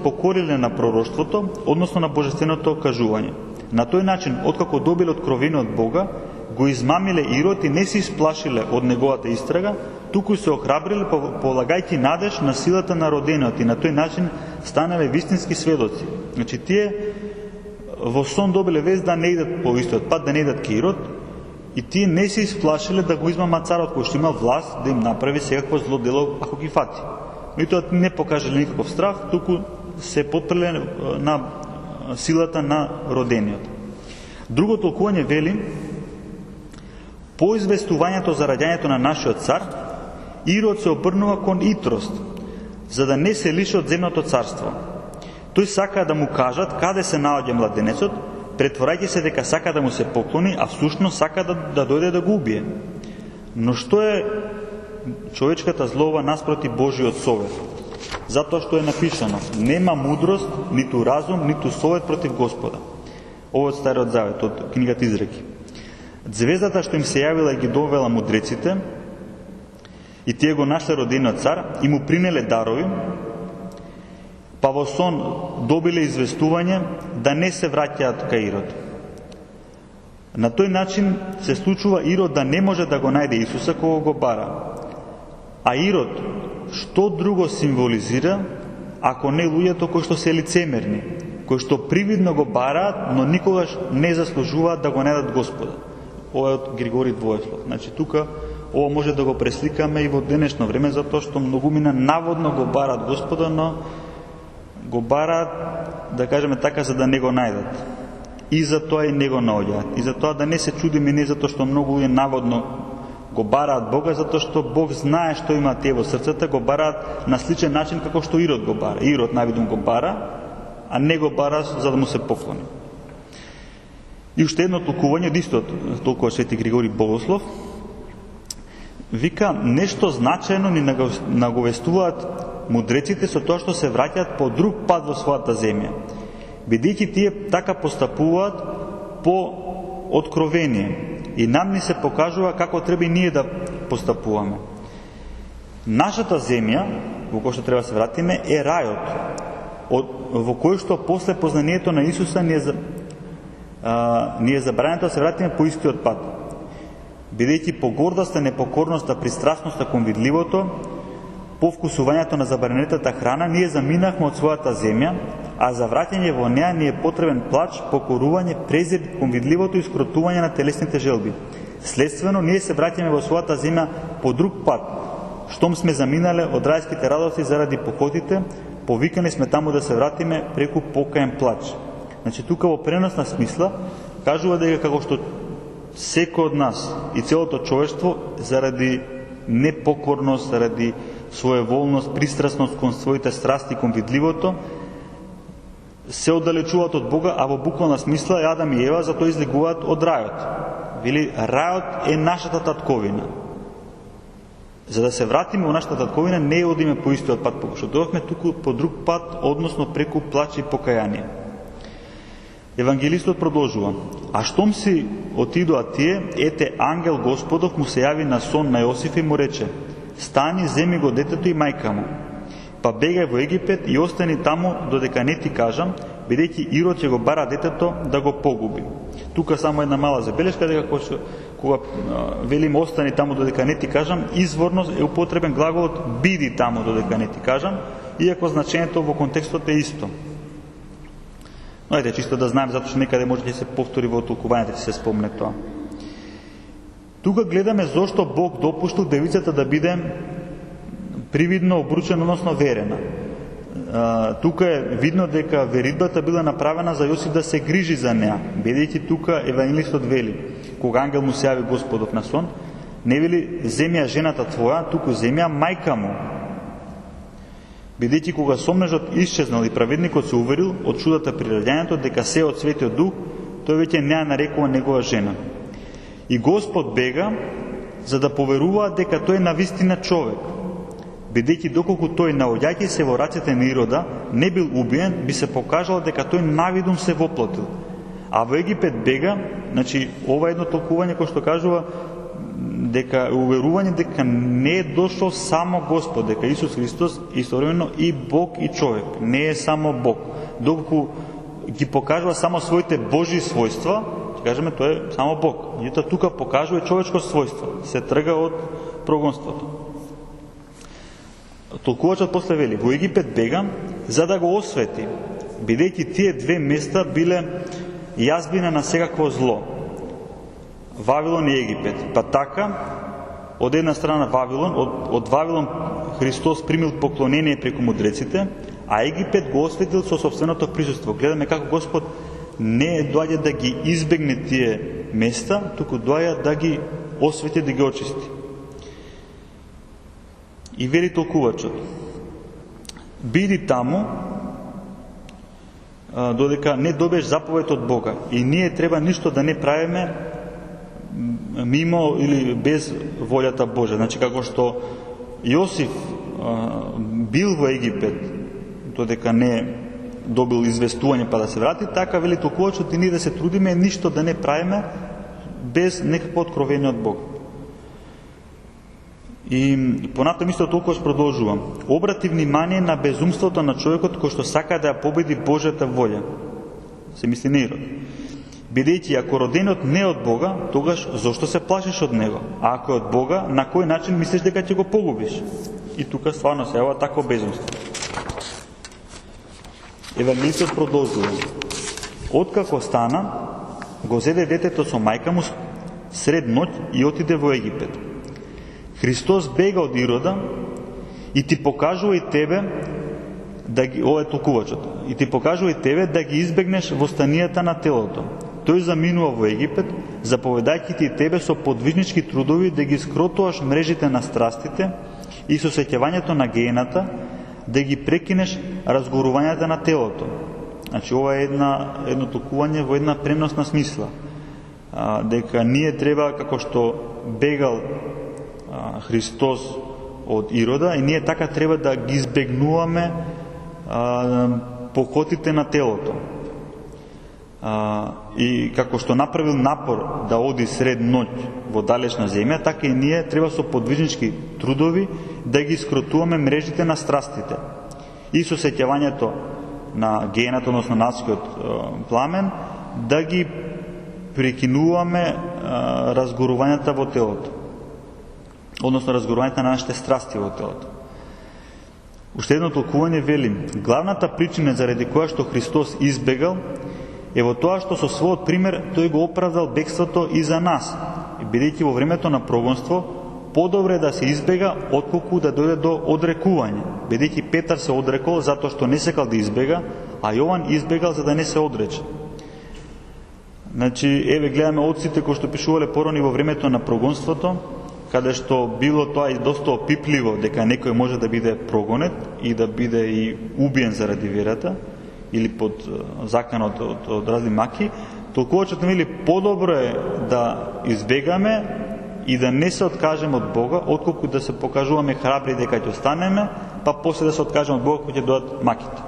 покориле на пророштвото, односно на божественото кажување. На тој начин, откако добиле откровение од Бога, го измамиле Ирод и не се исплашиле од неговата истрага, туку се охрабриле полагајќи надеж на силата на родениот и на тој начин станале вистински сведоци. Значи, тие во сон добиле вест да не идат по истиот пат, да не идат ке Ирод, и тие не се исплашиле да го измама царот кој што има власт да им направи секакво зло дело ако ги фати. Меѓутоа не покажале никаков страх, туку се потпреле на силата на родениот. Друго толкување вели: по известувањето за раѓањето на нашиот цар, Ирод се обрнува кон Итрост, за да не се лиши од земното царство. Тој сака да му кажат каде се наоѓа младенецот, претворајќи се дека сака да му се поклони, а всушност сака да дојде да го убие. Но што е човечката злова наспроти Божиот совет? Затоа што е напишано: нема мудрост, ниту разум, ниту совет против Господа. Ово од Стариот Завет, од книгата Изреки. Звездата што им се јавила и ги довела мудреците, и тие го нашле родениот цар, и му принеле дарови, па во сон добиле известување да не се враќаат кај Ирод. На тој начин се случува Ирод да не може да го најде Исуса кога го бара. А Ирод што друго символизира, ако не луѓето кои што се лицемерни, кои што привидно го бараат, но никогаш не заслужуваат да го најдат Господа. Ова е од Григорий Двоеслов. Значи, тука ово може да го пресликаме и во денешно време, затоа што многумина наводно го бараат Господа, но го бараат, да кажеме така, за да не го најдат. И затоа и не го наоѓаат. И затоа да не се чудиме не затоа што многу луѓе наводно го бараат Бога, затоа што Бог знае што има тие во срцата, го бараат на сличен начин како што Ирод го бара. Ирод навидум го бара, а не го бара за да му се поклони. И уште едно толкување, исто толкува Свети Григорий Богослов, вика: нешто значајно ни наговестуваат мудреците со тоа што се враќаат по друг пат во својата земја, бидејќи тие така постапуваат по откровение и нам ни се покажува како треба и ние да постапуваме. Нашата земја, во која што треба се вратиме, е рајот, во кој што после познанието на Исуса ни е забрането да се вратиме по истиот пат. Бидејќи по гордоста, непокорноста, пристрасноста кон видливото, по вкусувањето на забранетата храна, ние заминахме од својата земја, а за враќање во неа ни е потребен плач, покорување, презир кон видливото и скротување на телесните желби. Следствено, ние се враќаме во својата земја по друг пат, штом сме заминале од рајските радости заради похотите, повикани сме таму да се вратиме преку покаен плач. Значи, тука во преносна смисла кажува дека како што секој од нас и целото човештво заради непокорност, заради своеволност, пристрасност кон своите страсти, кон видливото, се оддалечуваат од Бога, а во буквална смисла Адам и Ева затоа излегуваат од рајот. Вели, рајот е нашата татковина. За да се вратиме во нашата татковина, не одиме по истиот пат, што дојдовме туку по друг пат, односно преку плач и покаяние. Евангелистот продолжува: а штом си отидоа тие, ете ангел Господов му се јави на сон на Јосиф и му рече: стани, земи го детето и мајка му, па бегај во Египет и остани таму додека не ти кажам, бидејќи Ирод ќе го бара детето да го погуби. Тука само една мала забелешка, дека кога велиме остани таму додека не ти кажам, изворно е употребен глаголот биди таму додека не ти кажам, иако значењето во контекстот е исто. Но ајде, чисто да знаем, затоа што некаде може да се повтори во толкувањето, ќе се спомне тоа. Тука гледаме зошто Бог допуштил девицата да биде привидно обручена, односно верена. Тука е видно дека веридбата била направена за Јосиф да се грижи за неа, бидејќи тука евангелистот вели, кога ангел му се јави Господов на сон, не вели земја жената твоја, туку земја мајка му. Бидејќи кога сомнежот исчезнал и праведникот се уверил од чудата при раѓањето дека се од Светиот Дух, тој веќе не ја нарекува негова жена. И Господ бега за да поверуваат дека тој е навистина човек, бидејќи доколку тој, наоѓајќи се во рацете на Ирода, не бил убиен, би се покажало дека тој навидум се воплотил. А во Египет бега, значи ова е едно толкување кој што кажува дека уверување дека не е дошол само Господ, дека Исус Христос истовремено и Бог и човек, не е само Бог. Доколку ги покажува само своите Божи својства, ќе кажеме тој е само Бог. Меѓутоа тука покажува и човечко својство, се трга од прогонството. Толкувачот после вели: во Египет бега за да го освети, бидејќи тие две места биле јазбина на секакво зло. Вавилон и Египет. Па така, од една страна Вавилон, од Вавилон Христос примил поклонение преку мудреците, а Египет го осветил со собственото присуство. Гледаме како Господ не доаѓа да ги избегне тие места, туку доаѓа да ги освети, да ги очисти. И вели толкувачот: биди таму, додека не добиеш заповед од Бога. И ние треба ништо да не правиме мимо или без волјата Божја. Значи, како што Јосиф бил во Египет, додека не добил известување па да се врати, така вели толкувачот и ние да се трудиме ништо да не правиме без некакво откровение од Бога. И понатаму исто толкуваш продолжувам: обрати внимание на безумството на човекот кој што сака да ја победи Божјата волја. Се мисли на Ирод. Бидејќи ако родениот не е од Бога, тогаш зошто се плашиш од него? А ако е од Бога, на кој начин мислиш дека ќе го погубиш? И тука стварно се јавува такво безумство. Евангелистот продолжува: откако стана, го зеде детето со мајка му сред ноќ и отиде во Египет. Христос бега од Ирода и ти покажува и тебе да ги, ова е толкувачот, и ти покажува и тебе да ги избегнеш во станијата на телото. Тој заминува во Египет, заповедајќи ти и тебе со подвижнички трудови да ги скротуваш мрежите на страстите и со сеќавањето на гената, да ги прекинеш разгорувањата на телото. Значи, ова е едно толкување во една преносна смисла. Дека ние треба, како што бегал Христос од Ирода, и ние така треба да ги избегнуваме похотите на телото. И како што направил напор да оди сред ноќ во далечна земја, така и ние треба со подвижнички трудови да ги скротуваме мрежите на страстите и со сеќавањето на гената, односно на адскиот пламен, да ги прекинуваме разгорувањата во телото, односно разгорувањата на нашите страсти во телото. Уште едно толкување вели: главната причина заради која што Христос избегал е во тоа што со својот пример тој го оправдал бегството и за нас, бидејќи во времето на прогонство подобре да се избега отколку да дојде до одрекување, бидејќи Петар се одрекол затоа што не сакал да избега, а Јован избегал за да не се одрече. Значи, еве гледаме отците кои што пишувале порани во времето на прогонството, каде што било тоа и доста опипливо дека некој може да биде прогонет и да биде и убиен заради верата или под заканот од разни маки. Толкувачот вели подобро е да избегаме и да не се откажеме од Бога, отколку да се покажуваме храбри дека ќе останеме, па после да се откажеме од Бога кога ќе дојдат маките.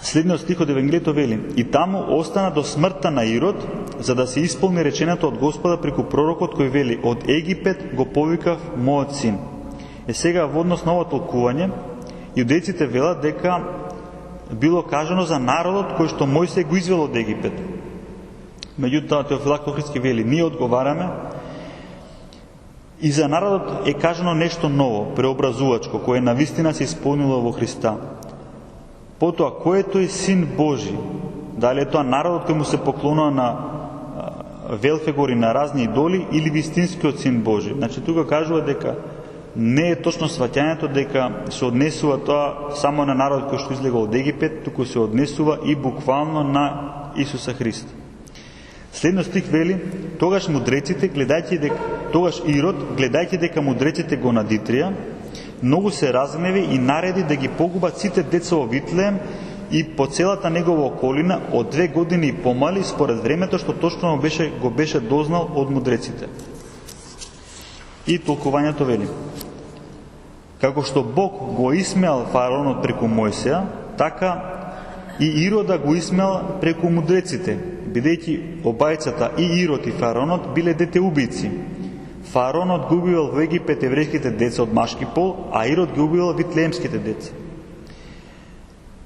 Следниот стих од Евангелието вели: и таму остана до смртта на Ирод, за да се исполни реченото од Господа преку пророкот кој вели: од Египет го повикав мојот син. Сега во однос на ова толкување, јудејците велат дека било кажано за народот кој што Мојсей го извел од Египет. Меѓутоа Теофилак Охридски вели: ние одговараме, и за народот е кажано нешто ново, преобразувачко, кое навистина се исполнило во Христа. Потоа, кој е тој син Божи? Дали е тоа народот кој му се поклонува на Велфегор и на разни идоли, или вистинскиот син Божи? Значи, тука кажува дека не е точно сваќањето дека се однесува тоа само на народ кој што излегол од Египет, туку се однесува и буквално на Исуса Христа. Следниот стих вели: тогаш мудреците, тогаш Ирод, гледајќи дека мудреците го надитрија, многу се разгневи и нареди да ги погубат сите деца во Витлеем и по целата негова околина од 2 години и помали, според времето што точно го беше дознал од мудреците. И толкувањето вели: како што Бог го исмеал фараонот преку Мојсеја, така и Ирода го исмеал преку мудреците, бидејќи обајцата и Ирод и фараонот биле дете убици. Фараонот го убивал во Египет еврејските деца од машки пол, а Ирод ги убивал витлеемските деца.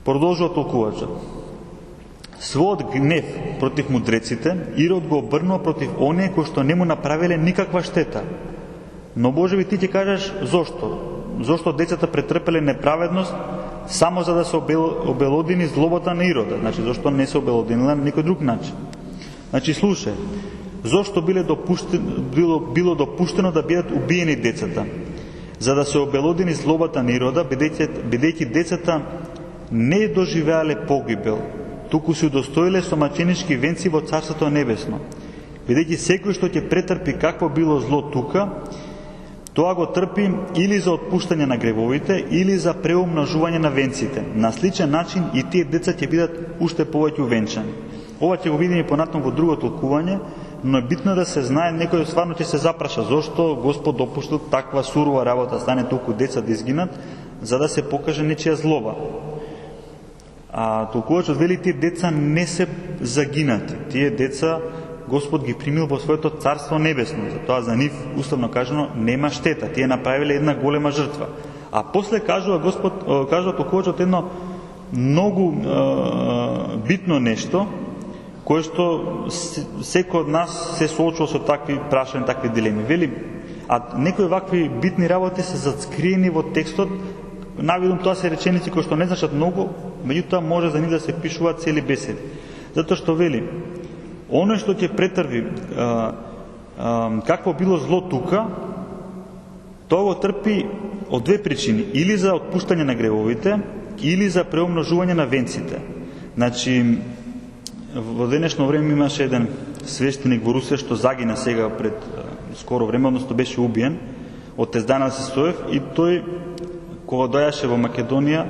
Продолжува толкувачот: својот гнев против мудреците Ирод го обрнува против оние кои што не му направиле никаква штета. Но може би ти ќе кажеш зошто? Зошто децата претрпеле неправедност, само за да се обелодени злобата на Ирода. Значи, зашто не се обелоденила на некој друг начин? Значи, слушај, зашто било допуштено да бидат убиени децата? За да се обелодени злобата на Ирода, бидејќи децата не доживеале погибел, туку се удостоиле со маченички венци во Царството Небесно. Бидејќи секој што ќе претрпи какво било зло тука, тоа го трпи или за отпуштање на гревовите, или за преумножување на венците. На сличен начин и тие деца ќе бидат уште повеќе увенчани. Ова ќе го видиме понатаму во друго толкување, но е битно да се знае, некој стварно ќе се запраша зошто Господ допуштил таква сурова работа, стане толку деца да изгинат, за да се покаже нечија злоба. А толкувачот вели, тие деца не се загинати. Тие деца Господ ги примил во своето Царство Небесно. Затоа за нив, уставно кажано, нема штета. Тие направиле една голема жртва. А после кажува толкувачот едно многу битно нешто, кое што секој од нас се соочува со такви прашања, такви дилеми. Вели, а некои вакви битни работи се зацкриени во текстот, навидум тоа се реченици кои што не значат многу, меѓутоа може за нив да се пишуваат цели беседи. Затоа што вели, оно што ќе претрви какво било зло тука, тоа го трпи од две причини, или за отпуштање на гревовите, или за преумножување на венците. Значи, во денешно време имаше еден свештеник во Русија што загина сега пред скоро време, односно беше убиен од Тездан Сесоев, и тој кога дојаше во Македонија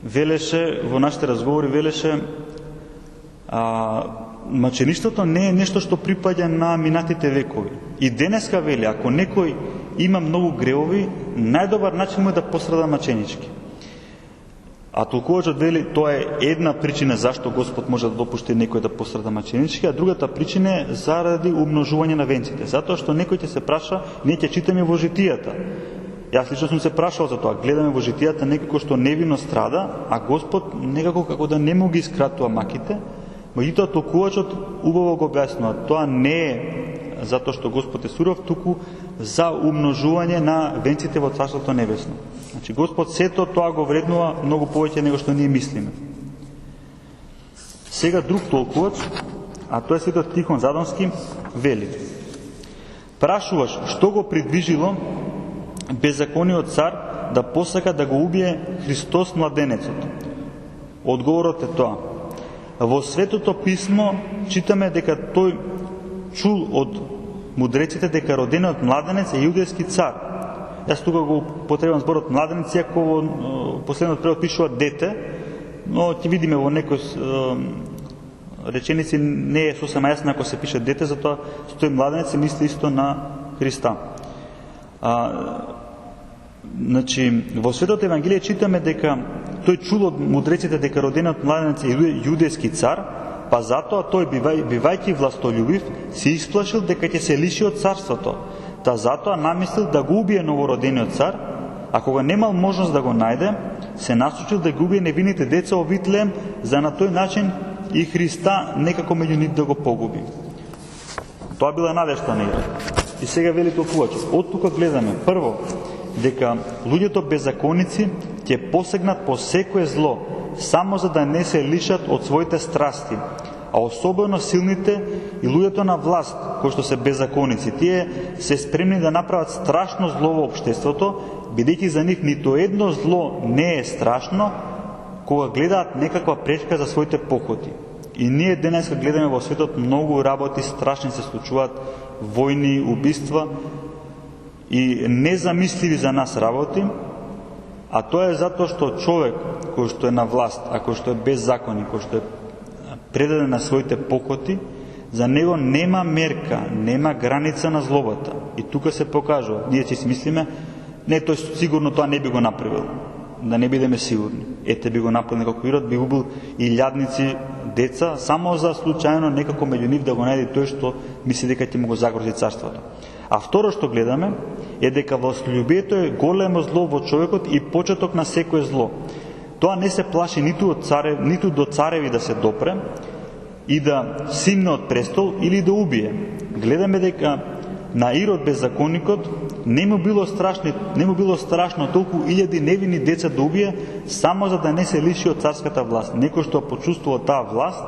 велеше, во нашите разговори велеше, мачеништвото не е нешто што припаѓа на минатите векови. И денеска вели, ако некој има многу гревови, најдобар начин му е да пострада маченички. А толкувачот вели, тоа е една причина зашто Господ може да допушти некој да пострада маченички, а другата причина е заради умножување на венците. Затоа што некој ќе се праша, ние ќе читаме во Житијата. Јас лично сум се прашал за тоа, гледаме во Житијата некој кој што невино страда, а Господ некако како да не му ги искратува маките, меѓутоа толкувачот убаво го објаснува. Тоа не е затоа што Господ е суров, туку за умножување на венците во Царството Небесно. Значи, Господ сето тоа го вреднува многу повеќе него што ние мислиме. Сега друг толкувач, а тоа е светот Тихон Задонски, вели: прашуваш што го придвижило беззакониот цар да посака да го убие Христос младенецот? Одговорот е тоа: во Светото писмо читаме дека тој чул од мудреците дека родениот младенец е јудејски цар. Јас тука го потребам зборот младенец, иако во последниот превод пишува дете, но ќе видиме во некои реченици не е сосема јасно ако се пише дете, затоа тој младенец се мисли исто на Христа. Значи, во Светото Евангелие читаме дека тој чул од мудреците дека родениот младенец е јудејски цар, па затоа тој, бивајќи властолюбив, се исплашил дека ќе се лиши од царството. Та затоа намислил да го убие новородениот цар, а кога немал можност да го најде, се насочил да го убие невините деца во Витлеем, за на тој начин и Христа некако меѓу нив да го погуби. Тоа била надежта на Ирод. И сега вели толкувачот. Од тука гледаме, прво, дека луѓето беззаконици ќе посегнат по секое зло, само за да не се лишат од своите страсти, а особено силните и луѓето на власт, кои што се беззаконици, тие се спремни да направат страшно зло во општеството, бидејќи за нив нито едно зло не е страшно, кога гледаат некаква пречка за своите похоти. И ние денеска гледаме во светот многу работи страшни се случуваат, војни, убиства и незамисливи за нас работи, а тоа е затоа што човек кој што е на власт, а кој што е беззаконник, кој што е предаден на своите покоти, за него нема мерка, нема граница на злобата. И тука се покажува. Ние си мислиме, не, тој сигурно тоа не би го направил. Да не бидеме сигурни. Ете би го направил некако Ирод, би убил илјадници деца, само за случајно некако меѓу нив да го најде тој што мисли дека ќе му го загрози царството. А второ што гледаме е дека властолюбието е големо зло во човекот и почеток на секое зло. Тоа не се плаши ниту до цареви да се допре и да симне од престол или да убие. Гледаме дека На Ирод беззаконникот не му било страшно толку 1000 невини деца да убие само за да не се лиши од царската власт. Некој што почувствува таа власт,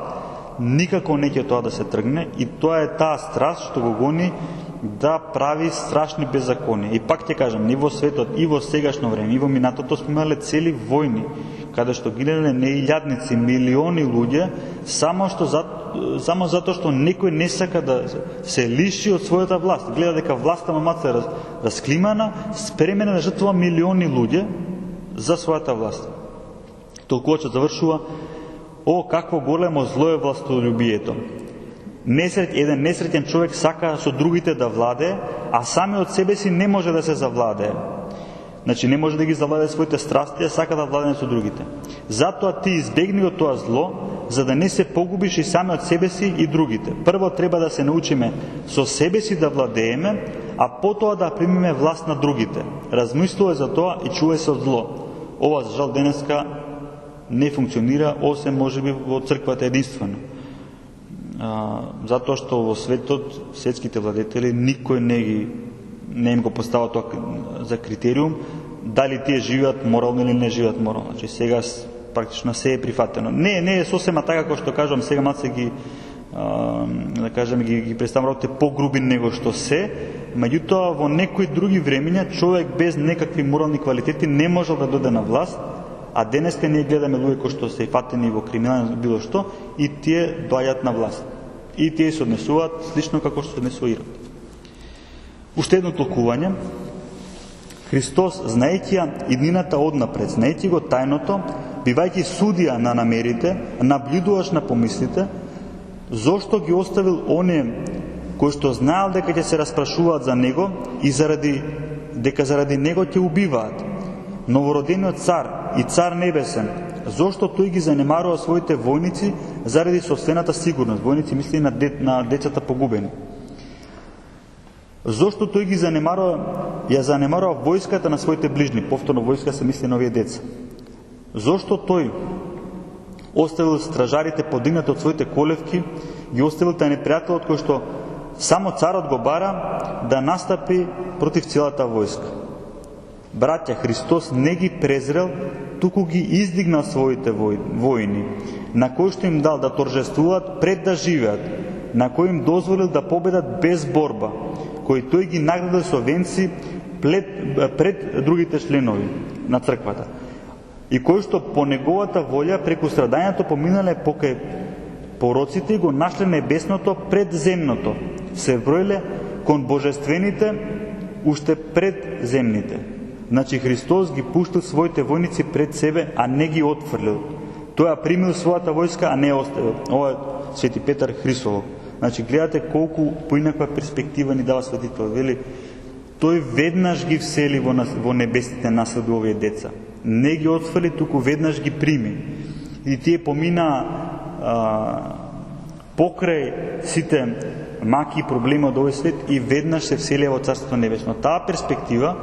никако не ќе тоа да се тргне, и тоа е таа страст што го гони да прави страшни беззаконија. И пак ќе кажам, и во светот, и во сегашно време, и во минатото сме имале цели војни, каде што гинале неилјадници, милиони луѓе, само затоа што некој не сака да се лиши од својата власт. Гледа дека власта му маца расклимана, спремен да жртвува милиони луѓе за својата власт. Толкувачот завршува: о, какво големо зло е властолюбието. Еден несреќен човек сака со другите да владее, а сами од себе си не може да се завладее. Значи не може да ги завладее своите страсти, а сака да владее со другите. Затоа ти избегни од тоа зло, за да не се погубиш и сами од себе си и другите. Прво треба да се научиме со себе си да владееме, а потоа да примиме власт на другите. Размислувај за тоа и чувај се од зло. Ова, за жал, денеска не функционира, осем можеби во црквата единствено. Затоа што во светот светските владетели никој не им го поставува тоа за критериум дали тие живеат морално или не живеат морално. Значи сега практично се е прифатено. Не е сосема така како што кажам, сега малце ги да кажем ги представам погруби него што се, меѓутоа во некои други времења човек без некакви морални квалитети не можел да дојде на власт, а денеска ние гледаме луѓе кои што се фатени во криминално било што и тие доаѓаат на власт. И тие се однесуваат слично како што се однесува Ирод. Уште едно толкување. Христос, знаејќи ја иднината однапред, знаејќи го тајното, бивајќи судија на намерите, наблюдуваш на помислите, зошто ги оставил оние кои што знаел дека ќе се распрашуваат за него и дека заради него ќе убиваат. Новородениот цар и цар небесен, зошто тој ги занемарува своите војници заради собствената сигурност? Војници мисли на децата погубени. Зошто тој ги занемарува војската на своите ближни? Повторно војска се мисли на овие деца. Зошто тој оставил стражарите подигнати од своите колевки, ги оставил тај непријателот кој што само царот го бара да настапи против целата войска? Браќа, Христос не ги презрел, туку ги издигнал своите војни, на кои што им дал да торжествуваат пред да живеат, на кои им дозволил да победат без борба, кои тој ги наградил со венци пред другите членови на црквата, и кои што по неговата волја преку страдањето поминале покај пороците и го нашле небесното пред земното, се броиле кон божествените уште пред земните. Значи Христос ги пуштил своите војници пред себе, а не ги отфрлил. Тој примил својата војска, а не оставил. Ова е Свети Петар Хрисолог. Значи гледате колку поинаква перспектива ни дава светител. Вели, тој веднаш ги всели во небесните наследи овие деца. Не ги отфрли, туку веднаш ги прими. И тие помина покрај сите маки и проблеми од овој свет и веднаш се вселија во Царството Небесно. Таа перспектива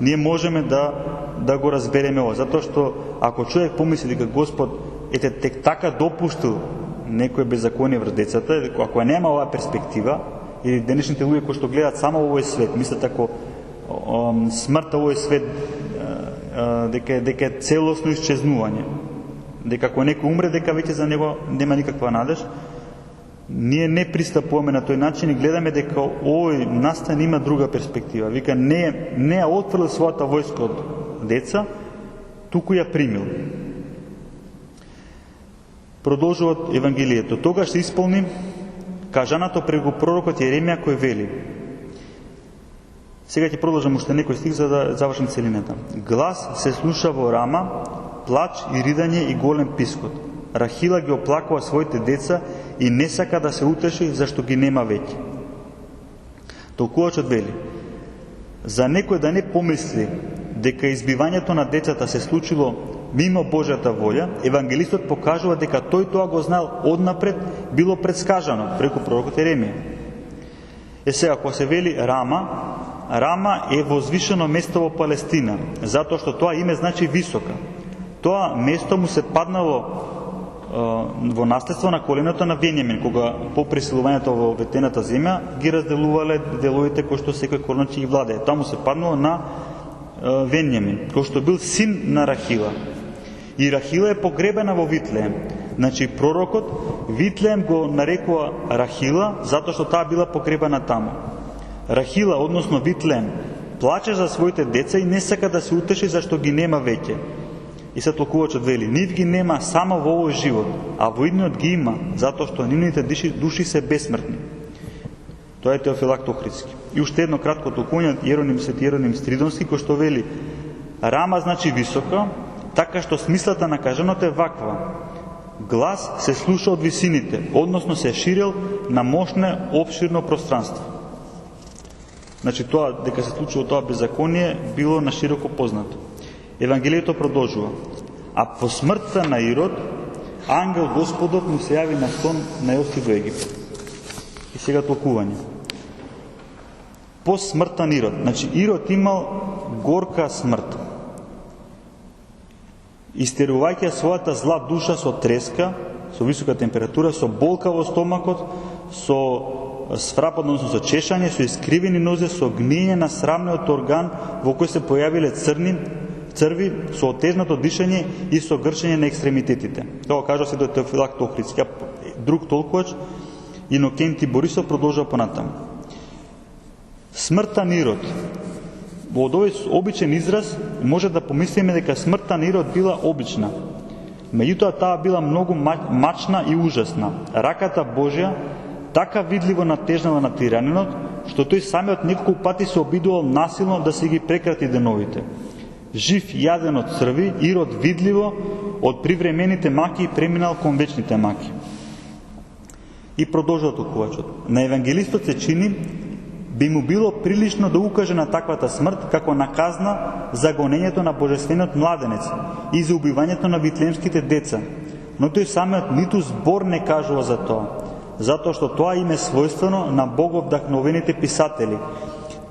ние можеме да го разбереме ова, затоа што ако човек помисли дека Господ тек така допуштил некој беззаконие врз децата, ако нема оваа перспектива, и денешните луѓе кои што гледат само овој свет, мислат ако смртта овој свет дека е целосно исчезнување, дека ако некој умре, дека веќе за него нема никаква надеж, ние не пристапуваме на тој начин и гледаме дека овој настан има друга перспектива. Вика, не ја отфрлил својата војска од деца, туку ја примил. Продолжува Евангелието. Тогаш се исполни кажаното преку пророкот Јеремија кој вели. Сега ќе продолжам уште некој стих за да завршим целината. Глас се слуша во Рама, плач и ридање и голем пискот. Рахила ги оплакува своите деца и не сака да се утеши зашто ги нема веќе. Толкувачот вели, за некој да не помисли дека избивањето на децата се случило мимо Божјата волја, евангелистот покажува дека тој тоа го знал однапред, било предскажано преку пророкот Јеремија. Сега, ако се вели Рама е возвишено место во Палестина, затоа што тоа име значи висока. Тоа место му се паднало во наследство на коленото на Венијамин, кога по преселувањето во ветената земја ги разделувале деловите кои што секој колено ќе ги владее. Таму се паднало на Венијамин, кој што бил син на Рахила. И Рахила е погребена во Витлеем. Значи пророкот Витлеем го нарекува Рахила затоа што таа била погребана таму. Рахила, односно Витлеем, плаче за своите деца и не сака да се утеши зашто ги нема веќе. И се толкувачот вели, нив ги нема само во овој живот, а во идниот ги има, затоа што нивните души се бесмртни. Тоа е Теофилакт Охридски. И уште едно кратко толкување од Свети Јероним Стридонски, кој што вели, рама значи висока, така што смислата на кажаното е ваква. Глас се слуша од висините, односно се ширил на мощно опширно пространство. Значи тоа, дека се случило тоа беззаконие, било на широко познато. Евангелието продолжува. А по смртта на Ирод, ангел Господов му се јави на сон на Јосиф во Египет. И сега толкување. По смртта на Ирод. Значи Ирод имал горка смрт. Истерувајќа својата зла душа со треска, со висока температура, со болка во стомакот, со сфрап, односно со чешање, со искривени нозе, со гниење на срамниот орган во кој се појавиле црви, со отежнато дишање и со грчење на екстремитетите. Тоа кажа се до Теофилакт Охридски. Друг толкувач, Инокенти Борисов, продолжува понатаму. Смртта на Ирод. Во овој обичен израз може да помислиме дека смртта на Ирод била обична. Меѓутоа таа била многу мачна и ужасна. Раката Божја така видливо натежнала на тиранинот, што тој самиот неколку пати се обидувал насилно да се ги прекрати деновите. Жив јаден од црви, Ирод видливо од привремените маки преминал кон вечните маки. И продолжува толкувачот. На евангелистот се чини би му било прилично да укаже на таквата смрт како наказна за гонењето на божествениот младенец и за убивањето на витлеемските деца. Но тој самиот ниту збор не кажува за тоа, затоа што тоа им е својствено на боговдахновените писатели.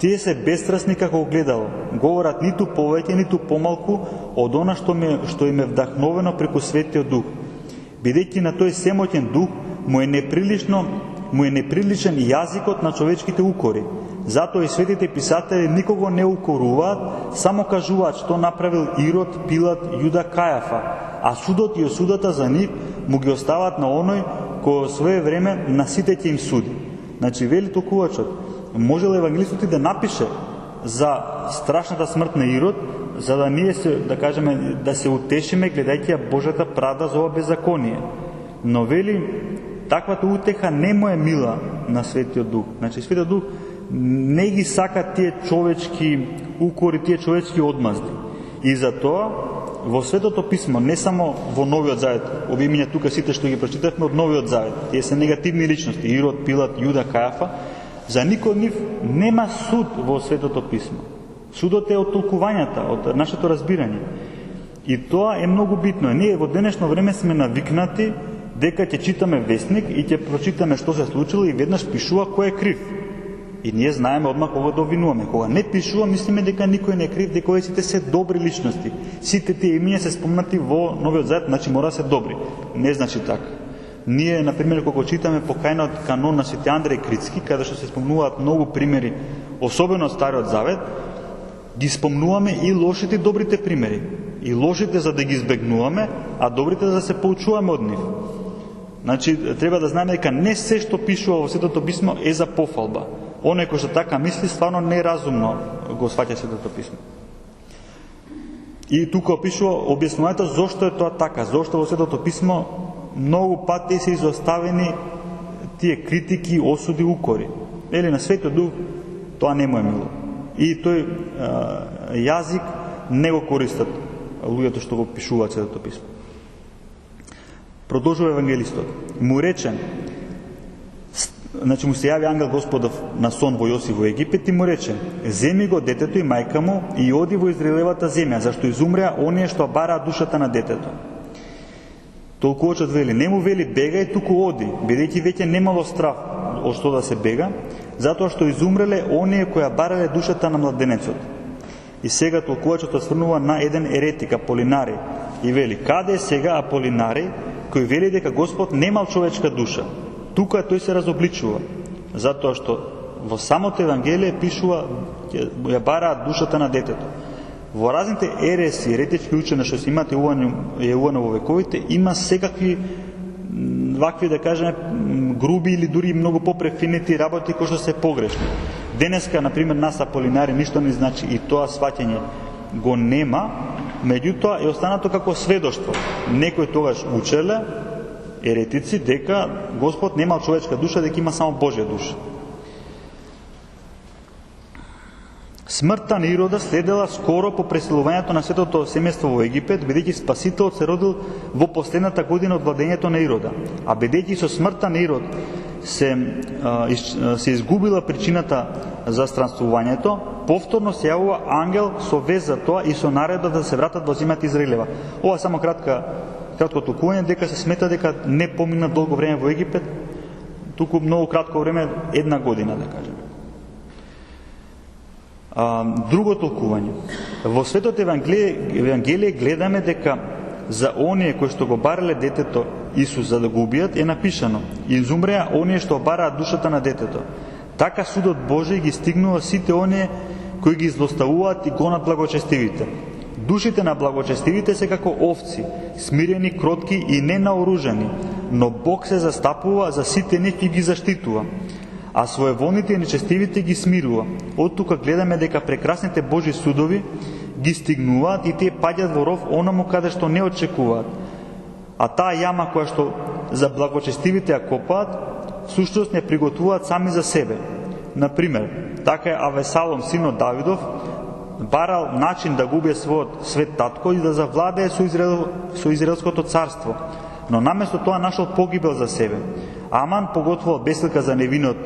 Тие се бестрасни како огледало, говорат ниту повеќе, ниту помалку од она што им е вдахновено преку Светиот Дух. Бидејќи на тој семоќен дух му е неприличен јазикот на човечките укори. Затоа и светите писатели никого не укоруваат, само кажуваат што направил Ирод, Пилат, Јуда, Кајафа, а судот и осудата за нив му ги остават на оној кој свое време на сите ќе им суди. Значи, вели толкувачот, можел евангелистот и да напише за страшната смрт на Ирод, за да ние се, да кажеме, да се утешиме гледајќи ја Божјата правда за ова беззаконие. Но вели, таквата утеха не му е мила на Светиот Дух. Значи, Светиот Дух не ги сака тие човечки укори, тие човечки одмазди. И затоа, во Светото Писмо, не само во Новиот Завет, овие имиња тука сите што ги прочитавме од Новиот Завет, тие се негативни личности, Ирод, Пилат, Јуда, Кајафа, за никој од нив нема суд во Светото Писмо. Судот е од толкувањата, од нашето разбирање. И тоа е многу битно. Ние во денешно време сме навикнати дека ќе читаме вестник и ќе прочитаме што се случило и веднаш пишува кој е крив. И ние знаеме одмah кога да обвинуваме. Кога не пишува, мислиме дека никој не е крив, дека овие сите се добри личности. Сите тие имиња се спомнати во Новиот Завет, значи мора да се добри. Не значи така. Ние, например, кога читаме покајниот канон на Свети Андреј Критски, каде што се спомнуваат многу примери, особено од Стариот Завет, ги спомнуваме и лошите и добрите примери. И лошите за да ги избегнуваме, а добрите за да се поучуваме од нив. Значи, треба да знаеме дека не се што пишува во Светото Писмо е за пофалба. Оној кој што така мисли, стварно неразумно го сваќа Светото Писмо. И тука опишува објаснувањето зошто е тоа така, зошто во Светото Писмо многу пати се изоставени тие критики, осуди, укори. Или на Светиот Дух тоа не му е мило. И тој јазик не го користат луѓето што го пишуваат Светото Писмо. Продолжува евангелистот. Му рече, значи му се јави ангел Господов на сон во Јосиф во Египет и му рече: земи го детето и мајка му и оди во Израелевата земја, зашто изумреа оние што бараа душата на детето. Толкувачот вели, не му вели бегај, туку оди, бидејќи веќе немало страв од што да се бега, затоа што изумреле оние кои барале душата на младенецот. И сега толкувачот осврнува на еден еретик, Аполинари, и вели, каде е сега Аполинари, кој вели дека Господ немал човечка душа. Тука тој се разобличува, затоа што во самото Евангелие пишува ја бараат душата на детето. Во разните ереси, еретички учења што се имате јавувано во вековите, има секакви вакви, да кажеме, груби или дури многу попрефинети работи кои што се погрешни. Денеска, например, нас аполинари ништо не значи и тоа сваќање го нема, меѓутоа е останато како сведоштво. Некој тогаш учеле, еретици, дека Господ немал човечка душа, дека има само Божја душа. Смртта на Ирода следела скоро по преселувањето на светото семејство во Египет, бидејќи Спасителот се родил во последната година од владењето на Ирода. А бидејќи со смртта на Ирод се изгубила причината за странствувањето, повторно се јавува ангел со вест за тоа и со наредба да се вратат во земјата Израилева. Ова само кратко толкување, дека се смета дека не помина долго време во Египет, туку многу кратко време, 1 година, да кажеме. Друго толкување. Во Светото Евангелие гледаме дека за оние кои што го барале детето Исус за да го убијат е напишано: изумреа оние што бараат душата на детето. Така судот Божи ги стигнува сите оние кои ги злоставуваат и гонат благочестивите. Душите на благочестивите се како овци, смирени, кротки и ненаоружани, но Бог се застапува за сите нив и ги заштитува. А своеволните и нечестивите ги смирува. Од тука гледаме дека прекрасните Божи судови ги стигнуваат и тие паѓаат во ров онаму каде што не очекуваат. А таа јама која што за благочестивите ја копаат, всушност не приготвуваат сами за себе. Например, така е Авесалом, синот Давидов, барал начин да губие својот свет татко и да завладее со Израелското царство, но наместо тоа нашол погибел за себе. Аман поготвувал бесилка за невинот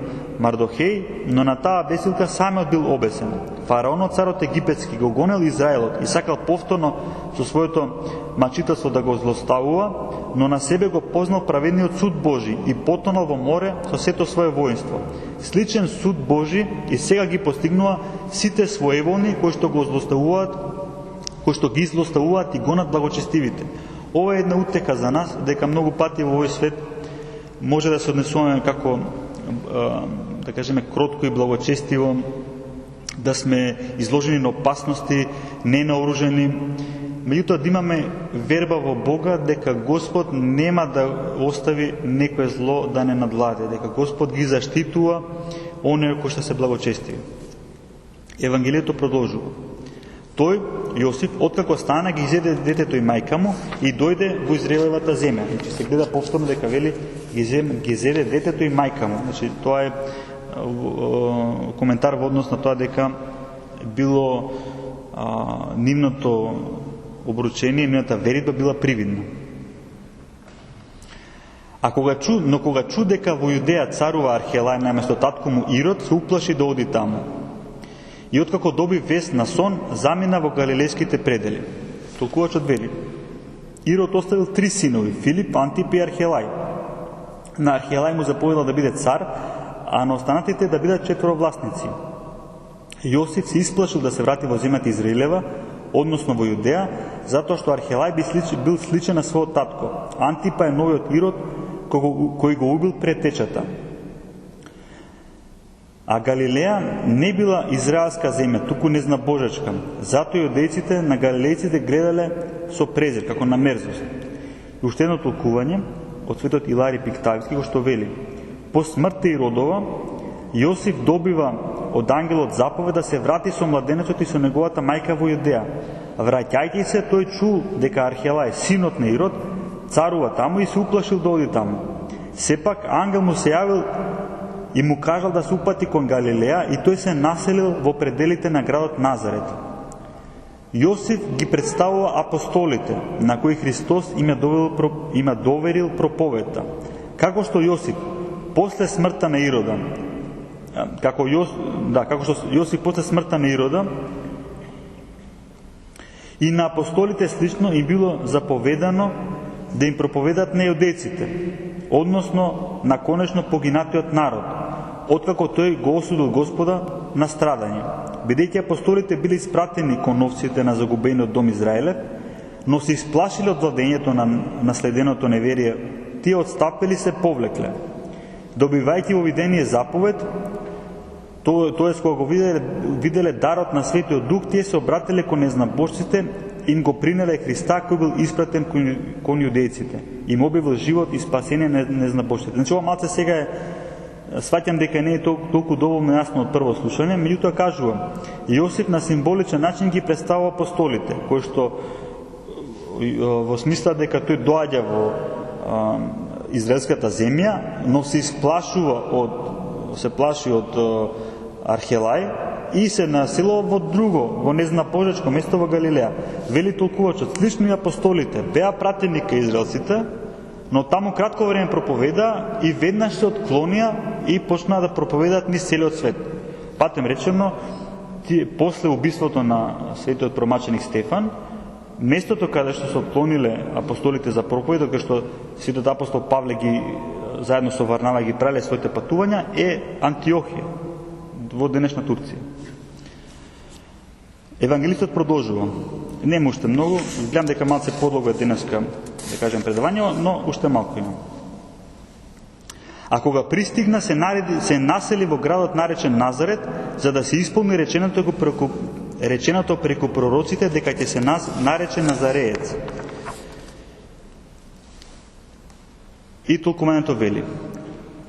Мардохеј, но на таа бесилка самиот бил обесен. Фараонот, царот египетски, го гонел Израелот и сакал повторно со своето мачителство да го злоставува, но на себе го познал праведниот суд Божи и потонал во море со сето свое воинство. Сличен суд Божи и сега ги постигнува сите своеволни кои што ги злоставуваат и гонат благочестивите. Ова е една утеха за нас, дека многу пати во овој свет може да се однесуваме како, да кажеме, кротко и благочестиво, да сме изложени на опасности, ненаоружени. Меѓутоа да имаме верба во Бога дека Господ нема да остави некое зло да не надвладе, дека Господ ги заштитува оние кои што се благочестиви. Евангелието продолжува. Тој, Јосиф, откако стана, ги изеде детето и мајка му и дојде во Израелевата земја. Значи се гледа повторно дека вели ги зеде детето и мајка му. Значи тоа е коментар во однос на тоа дека било нивното обручение, нивната веридба била привидна. Но кога чу дека во Јудеја царува Архелај наместо татко му Ирод, се уплаши да оди таму. И откако доби вест на сон, замина во галилејските предели. Толкувачот вели: Ирод оставил 3 синови, Филип, Антип и Архелај. На Архелај му заповедал да биде цар, а на останатите да бидат четворовласници. Јосиф се исплашил да се врати во земјата Израилева, односно во Јудеја, затоа што Архелај бил сличен на својот татко. Антипа е новиот Ирод кој го убил пред течата. А Галилеја не била израелска земја, туку незнабожечка. Затоа јудејците на галилејците гледале со презир, како на мерзост. И уште едно толкување од светот Илари Пиктавски, што вели: по смртта Иродова, Јосиф добива од ангелот заповед да се врати со младенецот и со неговата мајка во Јудеја. Враќајќи се, тој чул дека Архелај, синот на Ирод, царува таму и се уплашил да оди таму. Сепак ангел му се јавил и му кажал да се упати кон Галилеја и тој се населил во пределите на градот Назарет. Јосиф ги представува апостолите, на кои Христос има доверил проповедта. Како што Јосиф после смртта на Ирода, како што Јосиф после смртта на Ирода и на апостолите слично им било заповедано да им проповедат на јудејците, односно на конечно погинатиот народ, откако тој го осудил Господа на страдање. Бидејќи апостолите били испратени кон овците на загубениот дом Израелев, но се исплашиле од владењето на наследеното неверие, тие отстапели се повлекле. Добивајќи во видение заповед, тоест кога го виделе дарот на Светиот Дух, тие се обратиле кон незнабожците и им го принеле Христа кој бил испратен кон јудејците. Им објавил живот и спасение на незнабожците. Значи ова малце сега сваќам дека не е толку доволно јасно од прво слушање, меѓутоа кажувам, Јосиф на символичен начин ги представува апостолите, кои што во смисла дека тој доаѓа во израелската земја, но се плаши од Архелај и се населува во друго, во незнабожечко место во Галилеја. Вели толкувачот, слично и апостолите беа пратени кај израелците, но таму кратко време проповеда и веднаш се отклонија и почнаа да проповедаат низ целиот свет. Патем речено, после убиството на светиот промаченик Стефан, местото каде што се отклониле апостолите за проповед, каде што светиот апостол Павле ги заедно со Варнава ги правеле своите патувања, е Антиохија во денешна Турција. Евангелистот продолжува. Нема уште многу, гледам дека малце подлого е денеска, да кажем, предавање, но уште малку имам. А кога пристигна, се насели во градот наречен Назарет, за да се исполни реченото преку пророците дека ќе се нарече Назареец. И толкувањето вели: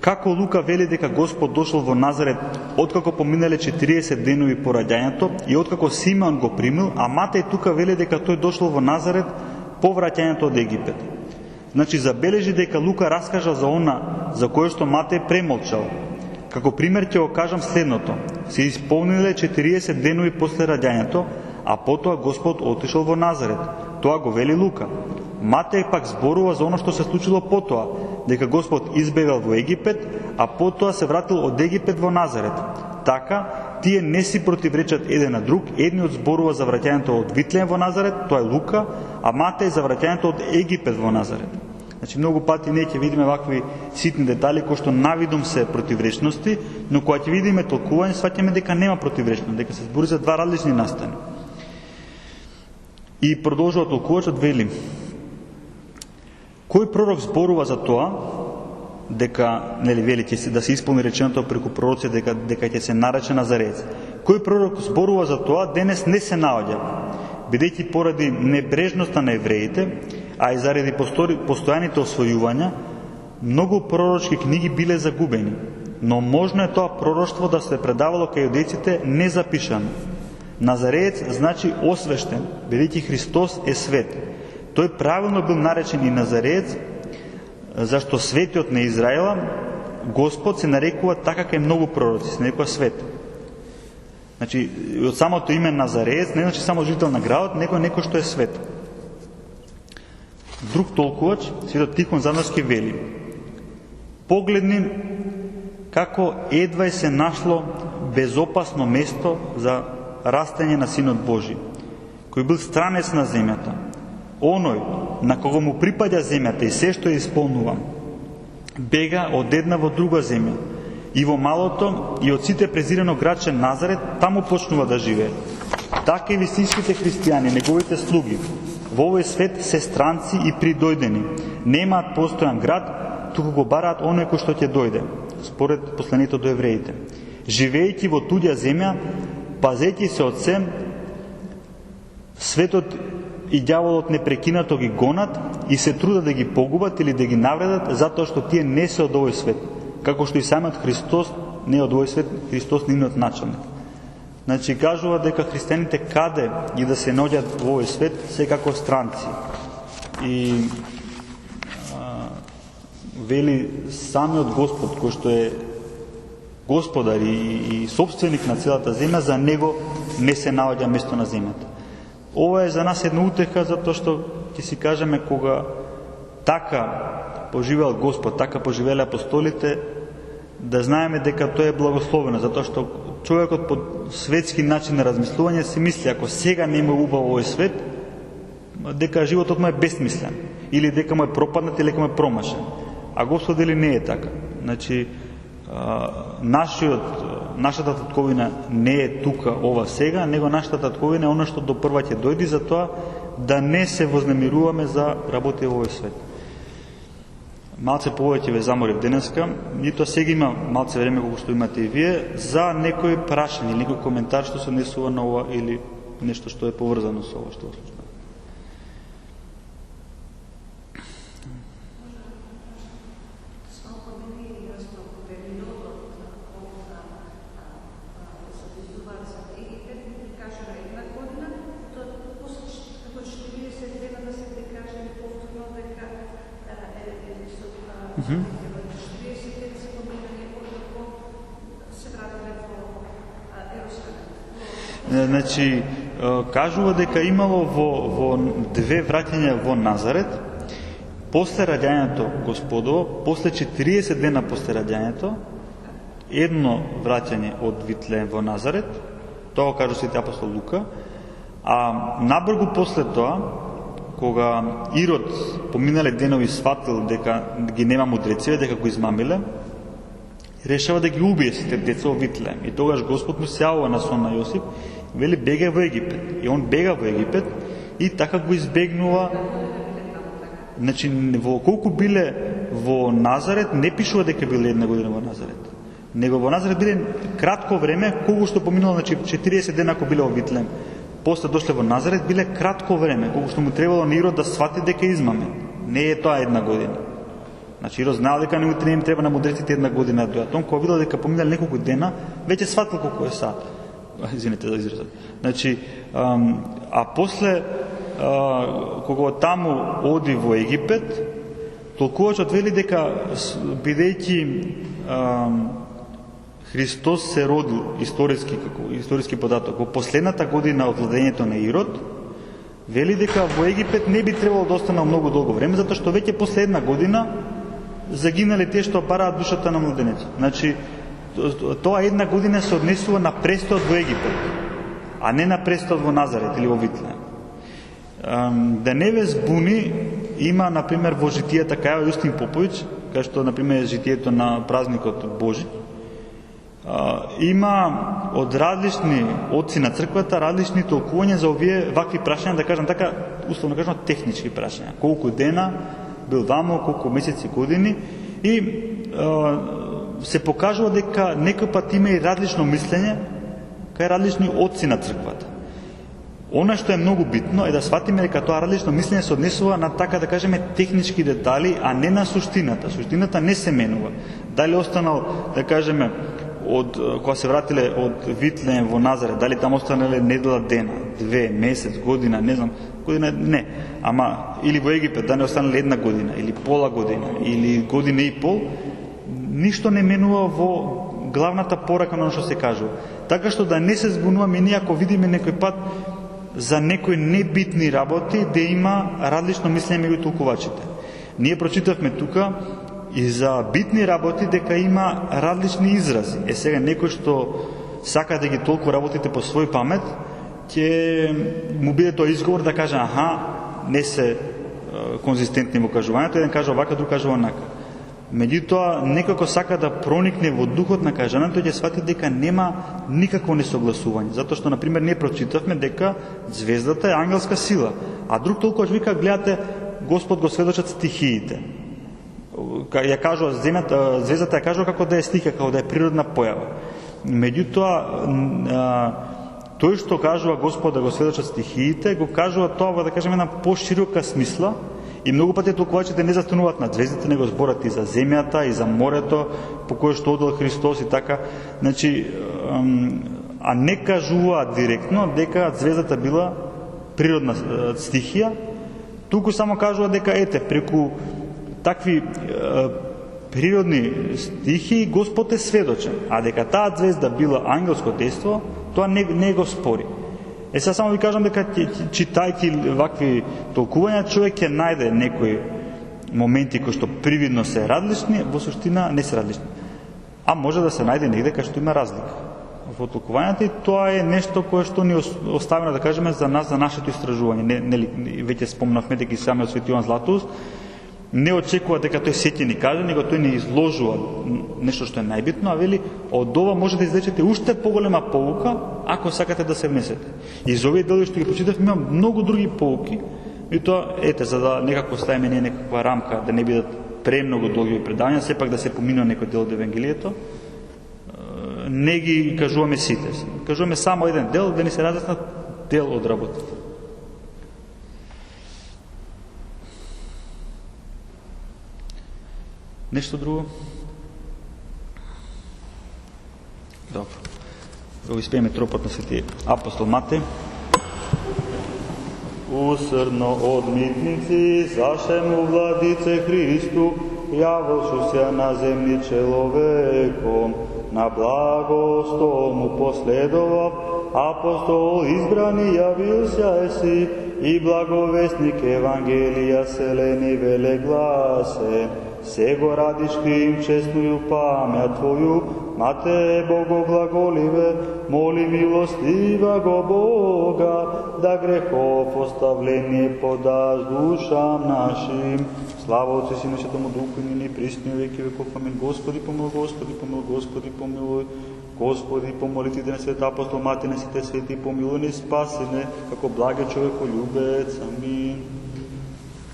како Лука вели дека Господ дошол во Назарет откако поминале 40 денови по раѓањето и откако Симеон го примил, а Матеј тука вели дека тој дошол во Назарет по враќањето од Египет. Значи забележи дека Лука раскажа за она за кое што Матеј премолчал. Како пример ќе го кажам следното: се исполниле 40 денови после раѓањето, а потоа Господ отишол во Назарет. Тоа го вели Лука. Матеј пак зборува за оно што се случило потоа, дека Господ избегал во Египет, а потоа се вратил од Египет во Назарет. Така, тие не си противречат еден на друг. Едниот зборува за враќањето од Витлеем во Назарет, тоа е Лука, а Матеј за враќањето од Египет во Назарет. Значи, многу пати не ќе видиме вакви ситни детали кои што навидом се противречности, но кога ќе видиме толкување, сваќаме дека нема противречност, дека се збори за два различни настани. И продолжува толкувачот, вели: кој пророк зборува за тоа дека, вели, ќе да се исполни реченото преку пророци дека ќе се нарече Назареец. Кој пророк зборува за тоа денес не се наоѓа, бидејќи поради небрежноста на евреите, а и заради постојаните освојувања, многу пророчки книги биле загубени, но можно е тоа пророштво да се предавало кај јудејците незапишано. Назареец значи освештен, бидејќи Христос е свет. Тој правилно бил наречен и Назареец, зашто светиот на Израела, Господ, се нарекува така кај многу пророци, се нарекува свет. Значи, од самото име Назареец не значи само жител на градот, него некој што е свет. Друг толкувач, светот Тихон Зандарски, вели: погледни како едвај се нашло безопасно место за растење на Синот Божи, кој бил странец на земјата. Оној на кого му припаѓа земјата и се што ја исполнува, бега од една во друга земја, и во малото и од сите презирано градче Назарет таму почнува да живее. Така и вистинските христијани, неговите слуги, во овој свет се странци и придојдени, немаат постојан град, туку го бараат оној кој што ќе дојде, според посланието до евреите. Живејќи во туѓа земја, пазејќи се од се, светот и ѓаволот непрекинато ги гонат и се трудат да ги погубат или да ги навредат, затоа што тие не се од овој свет, како што и самиот Христос не е од овој свет, Христос нивниот началник. Значи, кажува дека христијаните каде и да се наоѓаат во овој свет, се како странци. И вели самиот Господ, кој што е Господар и собственик на целата земја, за него не се наоѓа место на земјата. Ова е за нас една утеха, затоа што ќе си кажеме, кога така поживеал Господ, така поживеле апостолите, да знаеме дека тоа е благословено, затоа што човекот по светски начин на размислување си мисли, ако сега не му е убаво овој свет, дека животот му е бесмислен, или дека му е пропаднат, или дека му е промашен. А Господ или не е така. Значи, нашата татковина не е тука ова сега, него нашата татковина е оно што до прва ќе дојди, затоа да не се вознемируваме за работи во овој свет. Малце повеќе ве заморив денеска, нито сега има малце време колку што имате и вие, за некој прашање или некој коментар што се однесува на ова или нешто што е поврзано со ова што случува. Значи, кажува дека имало во две враќања во Назарет, после раѓањето Господово, после 40 дена после раѓањето, едно враќање од Витлеем во Назарет, тоа го кажува свети апостол Лука, а набргу после тоа, кога Ирод поминале денови сватил дека ги нема мудрециве, дека го измамиле, решава да ги убие сите деца во Витлеем. И тогаш Господ му се јавува на сон на Јосип, вели бега во Египет. И он бега во Египет и така го избегнува. Значи, во колку биле во Назарет, не пишува дека биле една година во Назарет. Него во Назарет биле кратко време, колку што поминало, значи 40 дена ако биле во Витлеем. После дошле во Назарет, биле кратко време, колку што му требало на Ирод да свати дека измамен. Не е тоа една година. Значи, Ирод знаел дека не им треба на мудреците една година да дојдат. Он кога видел дека поминали неколку дена, веќе сватил колку е сат. Извинете за изразот. Значи, а после, кога таму оди во Египет, толкувачот вели дека, бидејќи Христос се родил, историски податок, во последната година од владењето на Ирод, вели дека во Египет не би требало да остане многу долго време, затоа што веќе после една година загинале тие што бараат душата на младенецот. Значи, тоа една година се однесува на престојот во Египет, а не на престојот во Назарет или во Витлеем. Да не ве збуни, има, например, во житијата кај Јустин Поповиќ, кај што, например, житието на празникот Божи, има од различни отци на црквата различни толкувања за овие вакви прашања, да кажам така, условно кажано технички прашања. Колку дена бил вамо, колку месеци, години, и се покажува дека некој пат има и различно мислење кај различни отци на црквата. Она што е многу битно е да сватиме дека тоа различно мислење се однесува на, така да кажеме, технички детали, а не на суштината. Суштината не се менува. Дали останал, да кажеме, кога се вратиле од Витлеем во Назарет, дали таму останале недела дена, 2 месец, година, не знам, година не, ама или во Египет да не останале една година, или пола година, или година и пол, ништо не менува во главната порака на што се кажува. Така што да не се збунуваме ние ако видиме некој пат за некои небитни работи да има различно мислење меѓу толкувачите. Ние прочитавме тука и за битни работи дека има различни изрази. Сега некој што сака да ги толку работите по свој памет, ќе му биде тоа изговор да каже аха, не се конзистентни во кажувањето, еден кажува вака, друг кажува онака. Меѓутоа, некако сака да проникне во духот на кажањето, ќе свати дека нема никакво несогласување. Затоа што, например, не прочитавме дека звездата е ангелска сила, а друг толкова вика, гледате, Господ го сведочат стихиите. Ја кажува звездата ја кажува како да е стихија, како да е природна појава. Меѓутоа, тој што кажува Господ да го сведочат стихиите, го кажува тоа, да кажеме, една поширока смисла. И многу пати толкувачите не застануваат на звездите, него зборат и за земјата, и за морето, по кое што одел Христос и така. Значи, а не кажуваат директно дека звездата била природна стихија, туку само кажуваат дека ете, преку такви природни стихии Господ е сведочен, а дека таа звезда била ангелско дејство, тоа не го спори. Сега само ви кажам дека читајќи вакви толкувања, човек ќе најде некои моменти кои што привидно се различни, во суштина не се различни. А може да се најде негде кај што има разлика во толкувањата и тоа е нешто кое што ни оставено, да кажеме, за нас, за нашето истражување. Нели, веќе спомнавме дека и самиот свети Јован Златоуст не очекува дека тој се ќе ни каже, него тој не изложува нешто што е најбитно, а вели, од ова може да извлечете уште поголема поука, ако сакате да се внесете. И за овие делови што ги прочитав, има многу други поуки, и тоа, ете, за да некако ставиме ние некаква рамка, да не бидат премногу долги предавања, сепак да се поминува некој дел од Евангелието, не ги кажуваме сите. Кажуваме само еден дел, да ни се разјаснат дел од работата. Нешто друго? Добро. Да го испееме тропот на свети апостол Матеј. Усрдно од митници, зашему владице Христу, јавошу се на земни человеком, на благосто му последовав, апостол избрани јавил се и благовестник Евангелија селени велегласен. Сега радиш им честную памет Твою, на Те Богоглаголиве, моли милостива го Бога, да грехов оставление подаш душам нашим. Слава Отцу и Сину и Светому Духу, и ныне и присно и веки веков. Амин. Господи помилуј, Господи помилуј, Господи помилуј. Господи помоли Ти да свет апостол Матеј на сите свети, помилуј ни, спаси не, како благе човеколюбец. Амин.